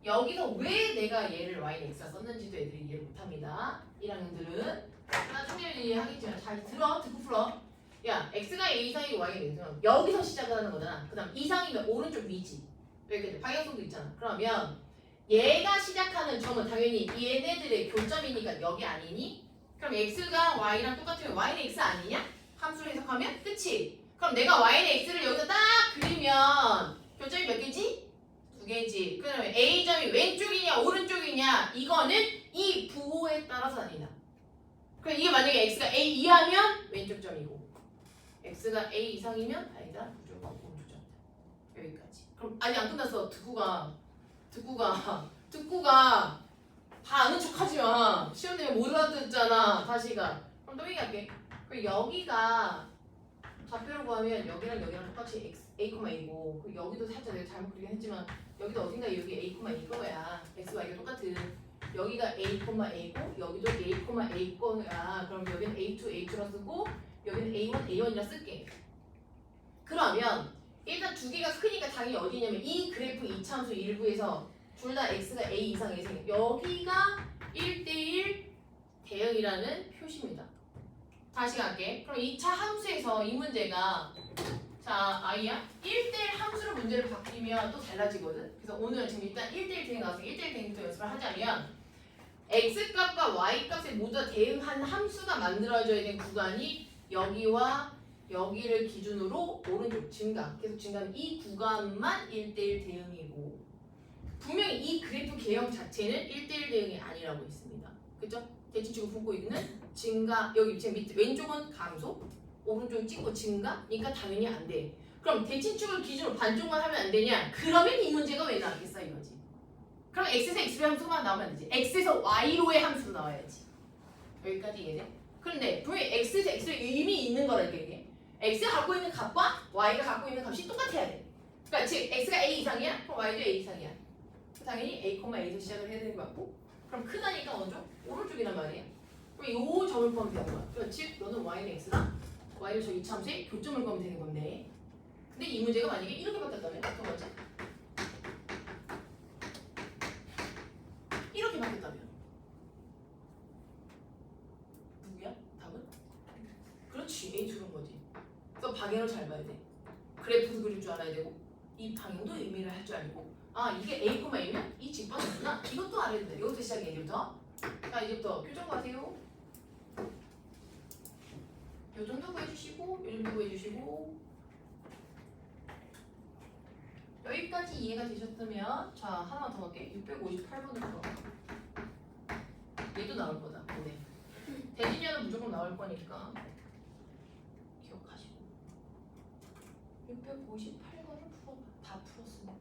여기서 왜 내가 얘를 y는 x라 썼는지도 애들이 이해를 못합니다. 1학년들은 나중에 이해하겠지만 잘 들어. 듣고 풀어. 야, x가 a 이상이고 y가 x면 여기서 시작을 하는 거잖아. 그 다음 이상이면 오른쪽 위지. 여기 방향성도 있잖아. 그러면 얘가 시작하는 점은 당연히 얘네들의 교점이니까 여기 아니니? 그럼 x가 y랑 똑같으면 y는 x 아니냐? 함수를 해석하면? 그치? 그럼 내가 y는 x를 여기다 딱 그리면 교점이 몇 개지? 두 개지. 그러면 a점이 왼쪽이냐 오른쪽이냐 이거는 이 부호에 따라서 다니다. 그럼 이게 만약에 x가 a 이하면 왼쪽 점이고 x가 a 이상이면 아니다 무조건 오른쪽 점이다. 여기까지. 그럼 아니 안 끝났어. 듣고가 다 아는 척하지 마. 시험 때문에 못 알아듣잖아. 다시가. 그럼 또 얘기할게. 그럼 여기가 좌표로 구하면 여기랑 똑같이 x, a, a고 그리고 여기도 살짝 내가 잘못 그리긴 했지만 여기도 어딘가 여기 a, a거야. x, y가 똑같은. 여기가 a, a고 여기도 a, a 거야. 그럼 여기는 a2, a2라 쓰고 여기는 a1, a1이라 쓸게. 그러면 일단 두 개가 크니까 당연히 어디냐면 이 그래프 이차함수 일부에서 둘 다 x가 a 이상이 생겨. 여기가 1대1 대응이라는 표시입니다. 다시 갈게. 그럼 2차 함수에서 이 문제가 자 아이야 1대1 함수로 문제를 바뀌면 또 달라지거든. 그래서 오늘 지금 일단 1대1 대응 나와서 1대1 대응부터 연습을 하자면 x값과 y값에 모두 다 대응한 함수가 만들어져야 되는 구간이 여기와 여기를 기준으로 오른쪽 증가 계속 증가하는 이 구간만 1대1 대응이고 분명히 이 그래프 개형 자체는 1대1 대응이 아니라고 있습니다. 그죠? 대칭축을 품고 있는 증가 여기 지금 밑에 왼쪽은 감소 오른쪽은 찍고 증가니까 당연히 안 돼. 그럼 대칭축을 기준으로 반쪽만 하면 안 되냐? 그러면 이 문제가 왜 나왔겠어 이거지. 그럼 x에서 x로의 함수만 나오면 안 되지. x에서 y로의 함수로 나와야지. 여기까지 이해돼? 그런데 분명히 x에서 x로 이미 있는 거라니까 이게. x가 갖고 있는 값과 y가 갖고 있는 값이 똑같아야 돼. 그러니까 즉 x가 a 이상이야? 그럼 y도 a 이상이야. 당연히 a, a에서 시작을 해야 되는 거 같고 그럼 크다니까 어느 쪽? 오른쪽이란 말이야. 그럼 요 점을 구하면 되는 거야. 그러니까 즉 너는 y는 x다. y를 저 이차함수의 교점을 구하면 되는 건데 근데 이 문제가 만약에 이렇게 바뀌었다면 두 번째 이렇게 바뀌었다면 누구야? 답은? 그렇지 a2인 거지. 그래서 방향을 잘 봐야 돼. 그래프도 그릴 줄 알아야 되고 이 방향도 의미를 할 줄 알고 아 이게 a, a면 이 직방이구나 이것도 알아야 된다. 이것부터 시작해 이제부터. 자 이제부터 교정 가세요. 요 정도 구해주시고 요 정도 구해주시고 여기까지 이해가 되셨다면 자 하나만 더 넣을게. 658번으로 풀어. 얘도 나올 거다. 네. 대진이는 무조건 나올 거니까 기억하시고 658번을 풀어봐. 다 풀었으니까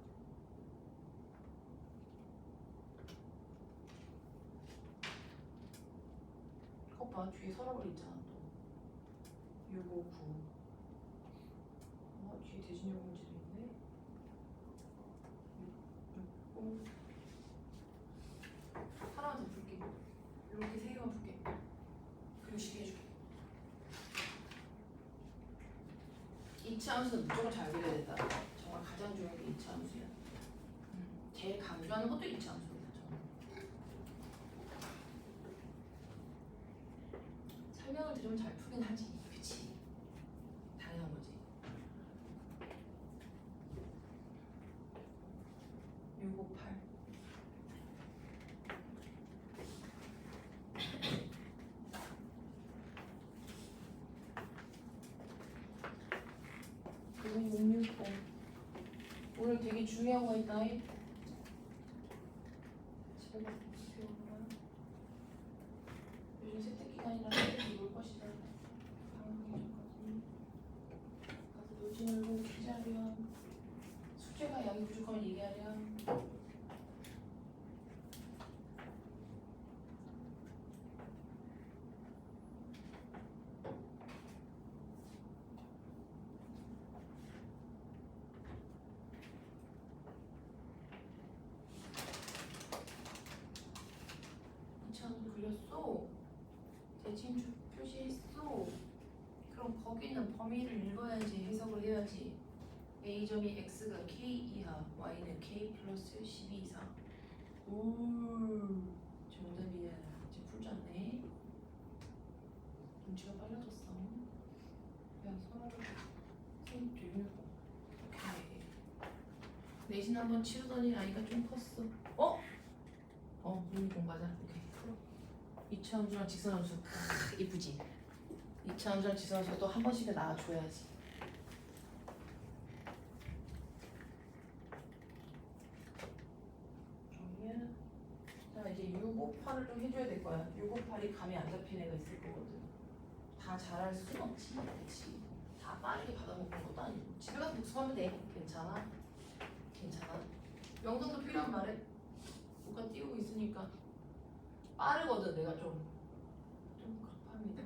그거 봐 뒤에 서랍을 있잖아 또 659 뒤에 대진이 형 문제도 있네 660 하나만 더 풀게. 이렇게 세 개만 풀게. 그리고 쉽게 해줄게. 이차 함수는 무조건 잘 그려야 된다. 정말 가장 중요한 게 이차 함수야. 제일 강조하는 것도 이차 함수입니다. 설명을 들으면 잘 풀긴 하지. 그치? 당연한 거지. 658 660 오늘 되게 중요한 거 있다. 집에 가서 배우구나. 요즘 세탁기간이라 세탁기 놀 것이다. 방송이 전까지 가서 놀지 말고 퀴즈하렴. 숙제가 양이 부족하면 얘기하렴. 표시했어. 그럼 거기는 범위를 읽어야지, 해석을 해야지. A점이 X가 K 이하, Y는 K 플러스 12 이상. 오, 정답이야. 이제 풀잖네. 눈치가 빨라졌어. 야, 손 들고. 오케이. 내신 한번 치르더니 아이가 좀 컸어. 맞아. 오케이. 풀어. 이차함수랑 직선함수. 이쁘지? 이차함수랑 직선함수도 한 번씩은 나와줘야지. 자, 이제 658을 좀 해줘야 될 거야. 658이 감이 안 잡힌 애가 있을 거거든. 다 잘할 수는 없지. 그렇지. 다 빠르게 받아먹는 것도 아니고. 집에 가서 복습하면 돼. 괜찮아. 괜찮아. 명성도 필요한 말에 누가 띄우고 있으니까 빠르거든. 내가 좀 급합니다.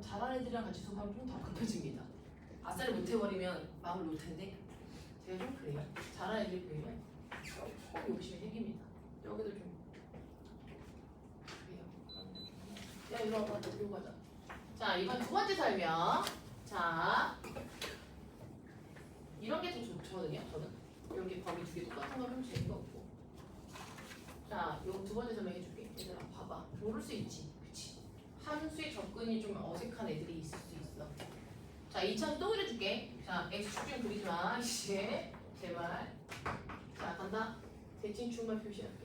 잘하는 애들이랑 같이 수업하면 좀 더 급해집니다. 아싸리 못해버리면 마음을 놓을 텐데 제가 좀 그래요. 잘하는 애들이 보이면 꼭 욕심이 생깁니다. 여기도 좀 그래요. 야, 이리 와봐. 이리 가자. 자, 이번 두 번째 설명. 자, 이런 게 좀 좋거든요. 저는 이렇게 범위 두 개 똑같은 걸 하면 재미가 없고. 자, 요 두 번째 설명 해줄게. 얘들아, 봐봐. 모를 수 있지. 그치? 함수의 접근이 좀 어색한 애들이 있을 수 있어. 자, 2차원 또 그려줄게. 자, X축 좀 그리지 마. 이제 제발. 자, 간다. 대칭축만 표시할게.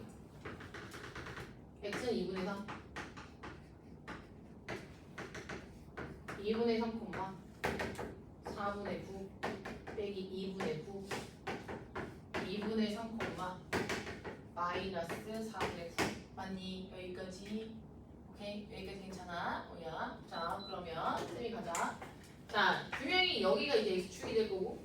X는 2분의 3. 2분의 3, 4분의 9 빼기 2분의 9 2분의 3, 마이너스 4분의 9 맞니? 여기까지. 오케이? 여기까지 괜찮아? 뭐야? 자, 그러면 쌤이 가자. 자, 분명히 여기가 이제 X축이 될 거고,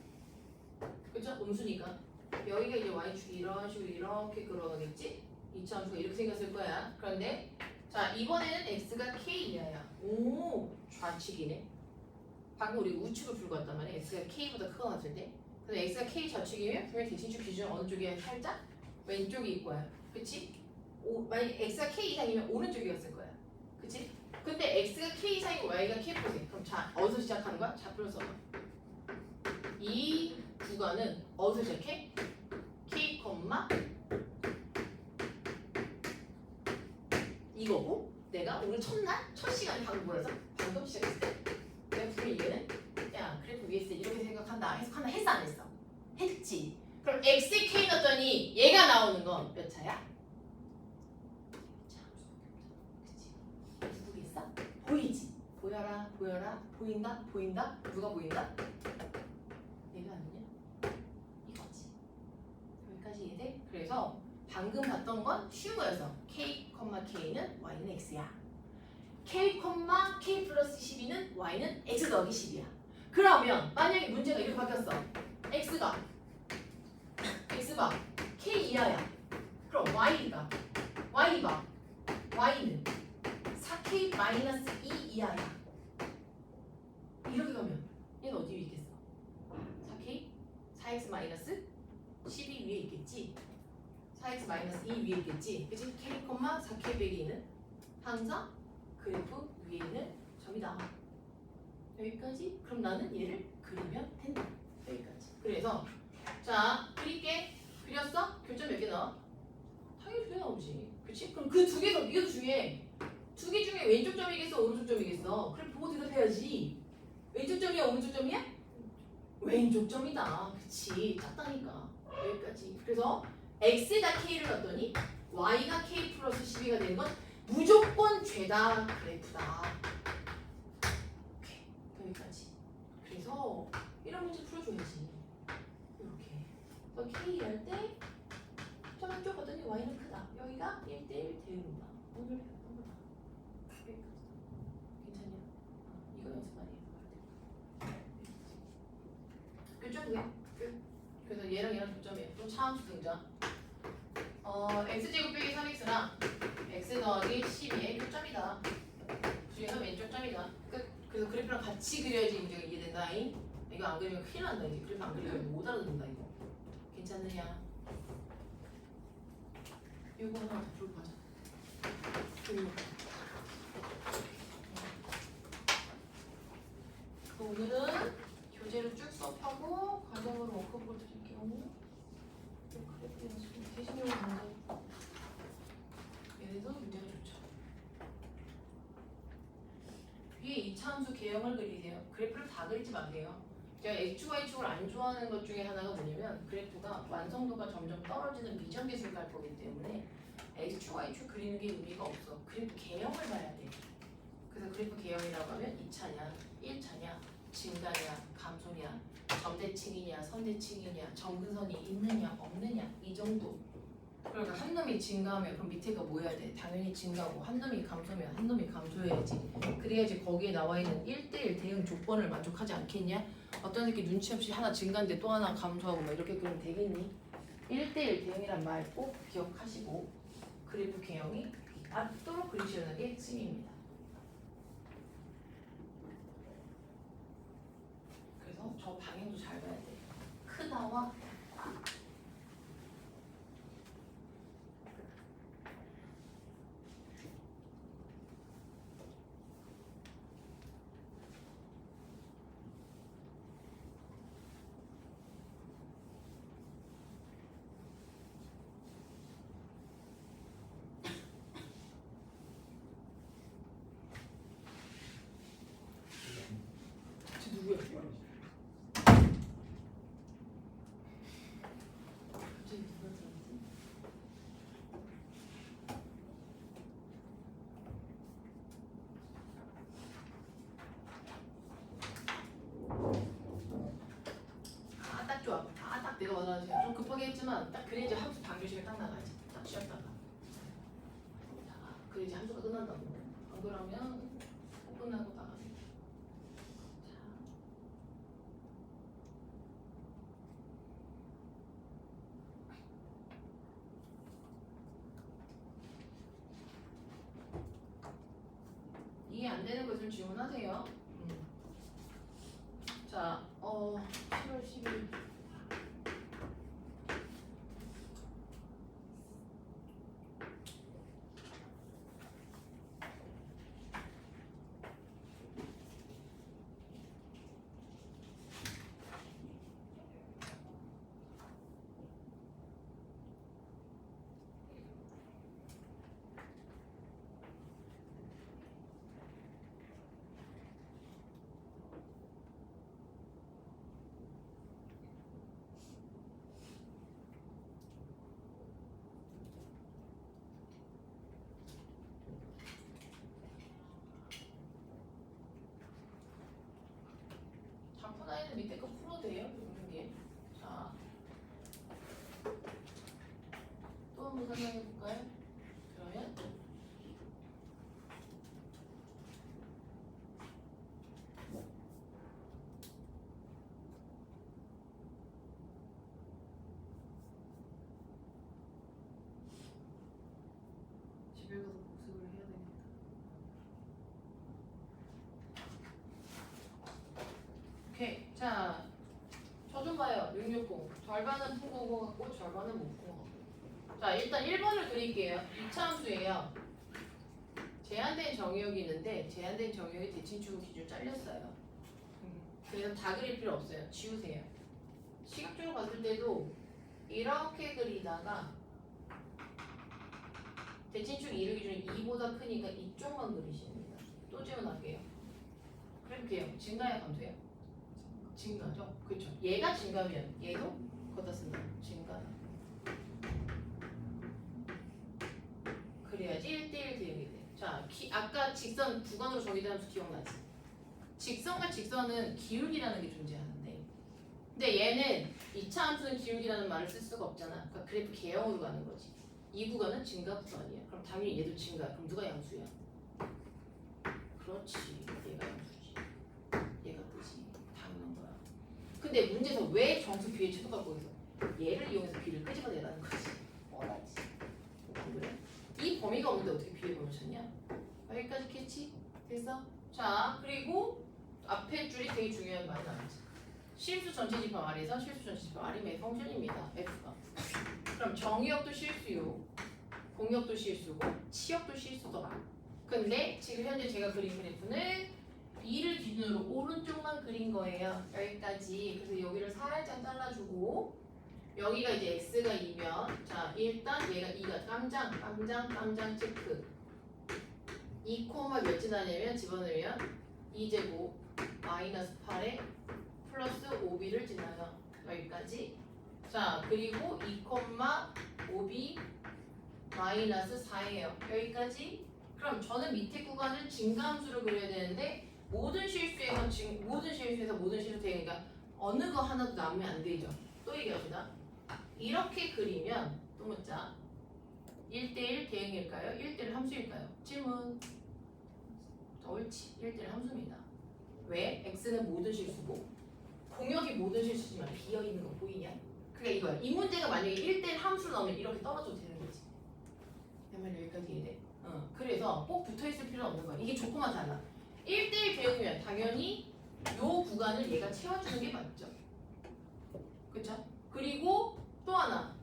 그쵸? 음수니까 여기가 이제 Y축이 이런 식으로 이렇게 끌어가겠지? 2차 함수가 이렇게 생겼을 거야. 그런데 자, 이번에는 X가 K 이하야. 오, 좌측이네. 방금 우리 우측을 풀고 왔단 말이야. X가 K보다 크거 같은데. 근데 X가 K 좌측이면 분명히 대칭축 기준 어느 쪽에 살짝 왼쪽일 거야. 그치? 만약에 X가 K 이상이면 오른쪽이었을 거야. 그치? 근데 X가 K 이상이고 Y가 K 포세. 그럼 자, 어디서 시작하는 거야? 좌표를 써봐. 이 구간은 어디서 시작해? K, 이거고, 내가 오늘 첫날, 첫 시간에 방금 뭐라서? 방금 시작했을 때 내가 분명히 이거는 야, 그래프 위에서 이렇게 생각한다, 해석한다, 했어 안 했어? 했지. 그럼 X에 K 넣었더니 얘가 나오는 건 몇 차야? 그치? 누구겠어? 보이지? 보여라, 보여라, 보인다, 보인다, 누가 보인다? 얘가 아니냐? 이거지. 여기까지 이해돼? 그래서 방금 봤던 건 쉬운 거여서 K, K는 Y는 X야. K, K 플러스 12는 Y는 X 더하기 10이야. 그러면 만약에 문제가 이렇게 바뀌었어. X가 K 이하야. 그럼 Y가 Y는 4K 마이너스 2 이하야. 이렇게 가면 얘는 어디 위에 있겠어? 4K? 4X 마이너스 12 위에 있겠지? 4x 마이너스 2 위에 있겠지? 그치? K, 4K 빼기 2는 항상 그래프 위에 있는 점이다. 여기까지? 그럼 나는 얘를 그리면 된다. 여기까지. 그래서 자, 그릴게. 그렸어? 교점 몇 개 나와? 당연히 2개 나오지. 그치? 그럼 그 두 개에서 이게 더 중요해. 두 개 중에 왼쪽 점이겠어? 오른쪽 점이겠어? 그래 보고 대답해야지. 왼쪽 점이야? 오른쪽 점이야? 왼쪽 점이다. 그치? 작다니까. 여기까지. 그래서 X에다 K를 넣었더니 Y가 K 플러스 12가 되는 건 무조건 죄다 그래프다. 오케이. 여기까지. 그래서 이런 문제 풀어줘야지. 이렇게. 그래서 K 할 때 저쪽 봤더니 Y는 크다. 여기가 1대1 대응이다. 오늘 배웠던 거다. 여기까지. 괜찮냐? 이거 연습 많이 해서 교점 왜? 그래서 얘랑 교점이에요. 또 차함수 등장. x제곱 빼기 3x랑 x 더하기 12의 교점이다. 중에서 왼쪽 점이다. 끝. 그래서 그래프랑 같이 그려야지 문제가 이해된다. 이거 안 그리면 큰일 난다. 이제 그래프 안 그리면 못 알아듣는다. 이거 괜찮느냐? 이거 하나 더 풀고 가자. 오늘은 교재를 쭉 수업하고 과정으로 워크북을 드릴게요. 그래프가 지금 대신용으로 문제. 얘네도 문제가 좋죠. 위에 이차함수 개형을 그리세요. 그래프를 다 그리지 마세요. 제가 X축과 Y축을 안 좋아하는 것 중에 하나가 뭐냐면 그래프가 완성도가 점점 떨어지는 미정계수를 갈 거기 때문에 X축, Y축 그리는 게 의미가 없어. 그래프 개형을 봐야 돼. 그래서 그래프 개형이라고 하면 2차냐, 1차냐, 증가냐, 감소냐, 점대칭이냐, 선대칭이냐, 정근선이 있느냐, 없느냐 이 정도. 그러니까 한 놈이 증가하면 그럼 밑에가 뭐 해야 돼? 당연히 증가하고 한 놈이 감소하면 한 놈이 감소해야지. 그래야지 거기에 나와 있는 1대1 대응 조건을 만족하지 않겠냐? 어떤 새끼 눈치 없이 하나 증가인데 또 하나 감소하고 막 이렇게 그러면 되겠니? 1대1 대응이란 말 꼭 기억하시고 그래프 개형이 맞도록 그리시는 게 핵심입니다. 그래서 저 방향도 잘 봐야 돼. 크다와 누구야? 갑자기 누가 들었지? 아, 딱 좋아. 아, 딱 내가 원하는 시간. 좀 급하게 했지만 딱 그래야지 함수 방정식을 딱 나가야지. 딱 쉬었다가. 자, 그래야지 함수가 끝난다고. 안 그러면 끝나고 나가지. 자. 이해 안 되는 거 있으면 질문하세요. 자, 7월 10일. 장fun아이는 밑에 거 풀어도 돼요. 이런 게. 자, 또 한번 설명해 볼까요? 그러면 집에 가서 복습을 해야 되겠다. 오케이. 자, 저 좀 봐요. 660. 절반은 푼 거 같고 절반은 못 푼 거 같고. 자, 일단 1번을 그릴게요. 2차 함수예요. 제한된 정의역이 있는데 제한된 정의역이 대칭축 기준 잘렸어요. 그래서 다 그릴 필요 없어요. 지우세요. 시각적으로 봤을 때도 이렇게 그리다가 대칭축 2를 기준에 2보다 크니까 이쪽만 그리십니다. 또 지워놨게요. 그래볼게요. 증가야 감소야? 증가죠? 그렇죠. 얘가 증가면 얘도 걷다 쓴다. 증가다. 그래야지 1대1 대응이 돼. 자, 아까 직선 구간으로 정의된 함수 기억나지? 직선과 직선은 기울기라는 게 존재하는데 근데 얘는 2차 함수는 기울기라는 말을 쓸 수가 없잖아. 그러니까 그래프 개형으로 가는 거지. 이 구간은 증가 구간이야. 그럼 당연히 얘도 증가. 그럼 누가 양수야? 그렇지. 얘가 양수지. 얘가 뜨지. 당연한 거야. 근데 문제에서 왜 정수 비의 최소값 거기서 얘를 이용해서 비를 끄집어내라는 거지. 뻔하지. 안 그래? 이 범위가 없는데 어떻게 비의 범위를 찾냐? 여기까지 캐치? 됐어? 자, 그리고 앞에 줄이 되게 중요한 말이 나왔지. 실수 전체 집합 R에서 실수 전체 집합 R이 펑션입니다. F가. 그럼 정의역도 실수요. 공역도 실수고 치역도 실수더라. 근데 지금 현재 제가 그린 그래프는 2를 기준으로 오른쪽만 그린 거예요. 여기까지. 그래서 여기를 살짝 잘라주고 여기가 이제 x가 2면 자 일단 얘가 2가 깜장 체크 2 몇 지나냐면 집어넣으면 2제곱 마이너스 8에 플러스 5b를 지나요. 여기까지. 자 그리고 2 5b 마이너스 4예요. 여기까지. 그럼 저는 밑에 구간을 증가함수로 그려야 되는데 모든 실수에서 모든 실수 되니까 어느 거 하나도 남으면 안 되죠. 또 얘기합시다. 이렇게 그리면 또 묻자. 1대1 대응일까요? 1대1 함수일까요? 질문. 옳지. 1대1 함수입니다. 왜? x는 모든 실수고 공역이 모든 실수지만 비어있는 거 보이냐? 그러니까 이거야. 이 문제가 만약에 1대1 함수로 나오면 이렇게 떨어져도 되는 거지. 내 말 여기까지 이해돼? 그래서 꼭 붙어있을 필요는 없는 거야. 이게 조금만 달라. 1대1 대응이면 당연히 요 구간을 얘가 채워주는 게 맞죠. 그쵸? 그리고 또 하나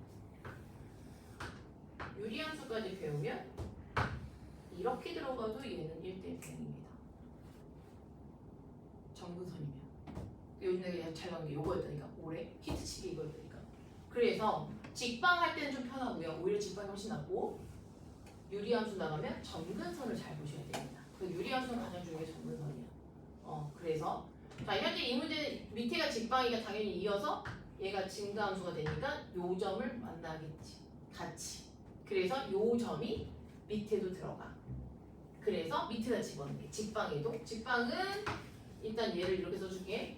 유리함수까지 배우면 이렇게 들어가도 얘는 1대1 대응입니다. 정근선이면. 요즘 내가 잘 나온 게 요거였다니까. 올해 히트치기 이거였다니까. 그래서 직방할 때는 좀 편하고요. 오히려 직방이 훨씬 낫고 유리함수 나가면 점근선을 잘 보셔야 됩니다. 그 유리함수는 가장 중요한 게 점근선이야. 그래서 자 현재 이 문제는 밑에가 직방이가 당연히 이어서 얘가 증가함수가 되니까 요 점을 만나겠지. 같이. 그래서 요 점이 밑에도 들어가. 그래서 밑에다 집어넣는 게 직방에도. 직방은 일단 얘를 이렇게 써줄게.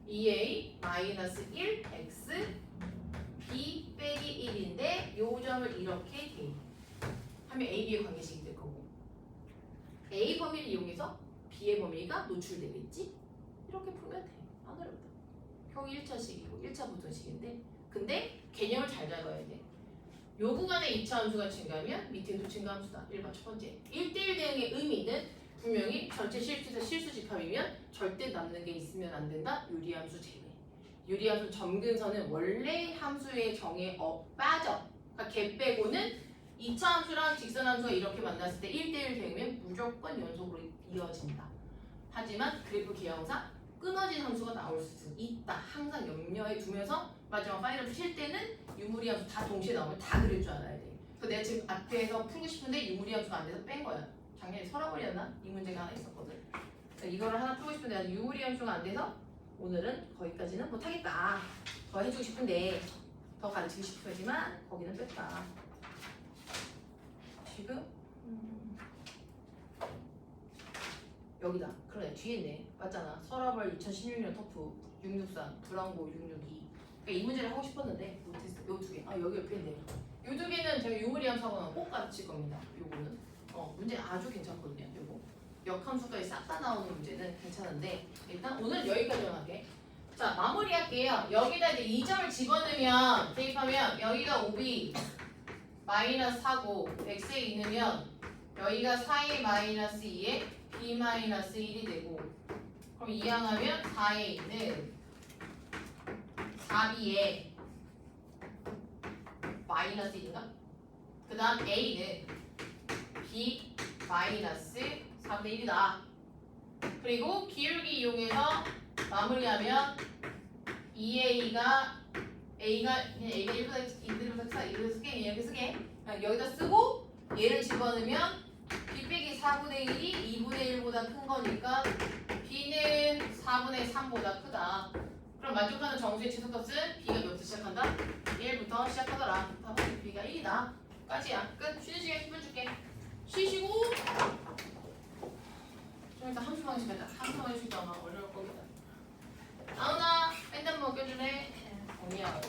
2a 마이너스 1x b 빼기 1인데 요 점을 이렇게 대입. 하면 A, B의 관계식이 될 거고 A 범위를 이용해서 B의 범위가 노출되겠지? 이렇게 풀면 돼. 안 어렵다. 형이 1차식이고 1차 부등식인데 근데 개념을 잘 잡아야 돼. 요 구간에 2차 함수가 증가하면 밑에도 증가함수다. 1번 첫 번째. 1대1 대응의 의미는 분명히 전체 실수에서 실수 집합이면 절대 남는 게 있으면 안 된다. 유리함수 제외. 유리함수 점근선은 원래 함수의 정에 빠져. 그러니까 걔 빼고는 2차 함수랑 직선 함수가 이렇게 만났을 때 1대1 대응이면 무조건 연속으로 이어진다. 하지만 그래프 기형상 끊어진 함수가 나올 수 있다. 항상 염려해 두면서 마지막 파이널 칠 때는 유무리 함수 다 동시에 나오면 다 그릴 줄 알아야 돼. 그래서 내가 지금 앞에서 풀고 싶은데 유무리 함수가 안 돼서 뺀 거야. 작년에 설화벌이었나? 이 문제가 하나 있었거든. 이거를 하나 풀고 싶은데 아직 유무리 함수가 안 돼서 오늘은 거기까지는 못하겠다. 더 해주고 싶은데 더 가르치고 싶지만 거기는 뺐다. 지금 여기다. 그러네. 뒤에 있네. 맞잖아. 서라벌 2016년 터프 663 브라운고 662. 그러니까 이 문제를 하고 싶었는데 못했어. 요 두 개. 여기 옆에 있네. 요 두 개는 제가 유무리함 사고는 꼭 가르칠 겁니다. 요거는 문제 아주 괜찮거든요. 요거 역함수까지 싹 다 나오는 문제는 괜찮은데 일단 오늘 여기까지만 할게. 자 마무리할게요. 여기다 이제 2점을 집어넣으면 대입하면 여기가 5b 마이너스 4고 x에 2넣으면 여기가 4a 마이너스 2에 b 마이너스 1이 되고 그럼 이항하면 4a는 4b에 마이너스 1인가? 그 다음 a는 b 마이너스 3대 1이다. 그리고 기울기 이용해서 마무리하면 2a가 그냥 a가 1보다 2보다 크다 이렇게 쓰게 이렇게 쓰게 여기다 쓰고 얘를 집어넣으면 b 빼기 4분의 1이 2분의 1보다 큰 거니까 b는 4분의 3보다 크다. 그럼 만족하는 정수의 최소값은 b가 몇부터 시작한다? 1부터 시작하더라. 답은 b가 1이다. 까지야. 끝. 쉬는 시간 10분 줄게. 쉬시고 좀 이따 함수 방식 하자. 함수 방식 아마 어려울 겁니다. 나훈아 밴드 한번 껴줄래? 언니야.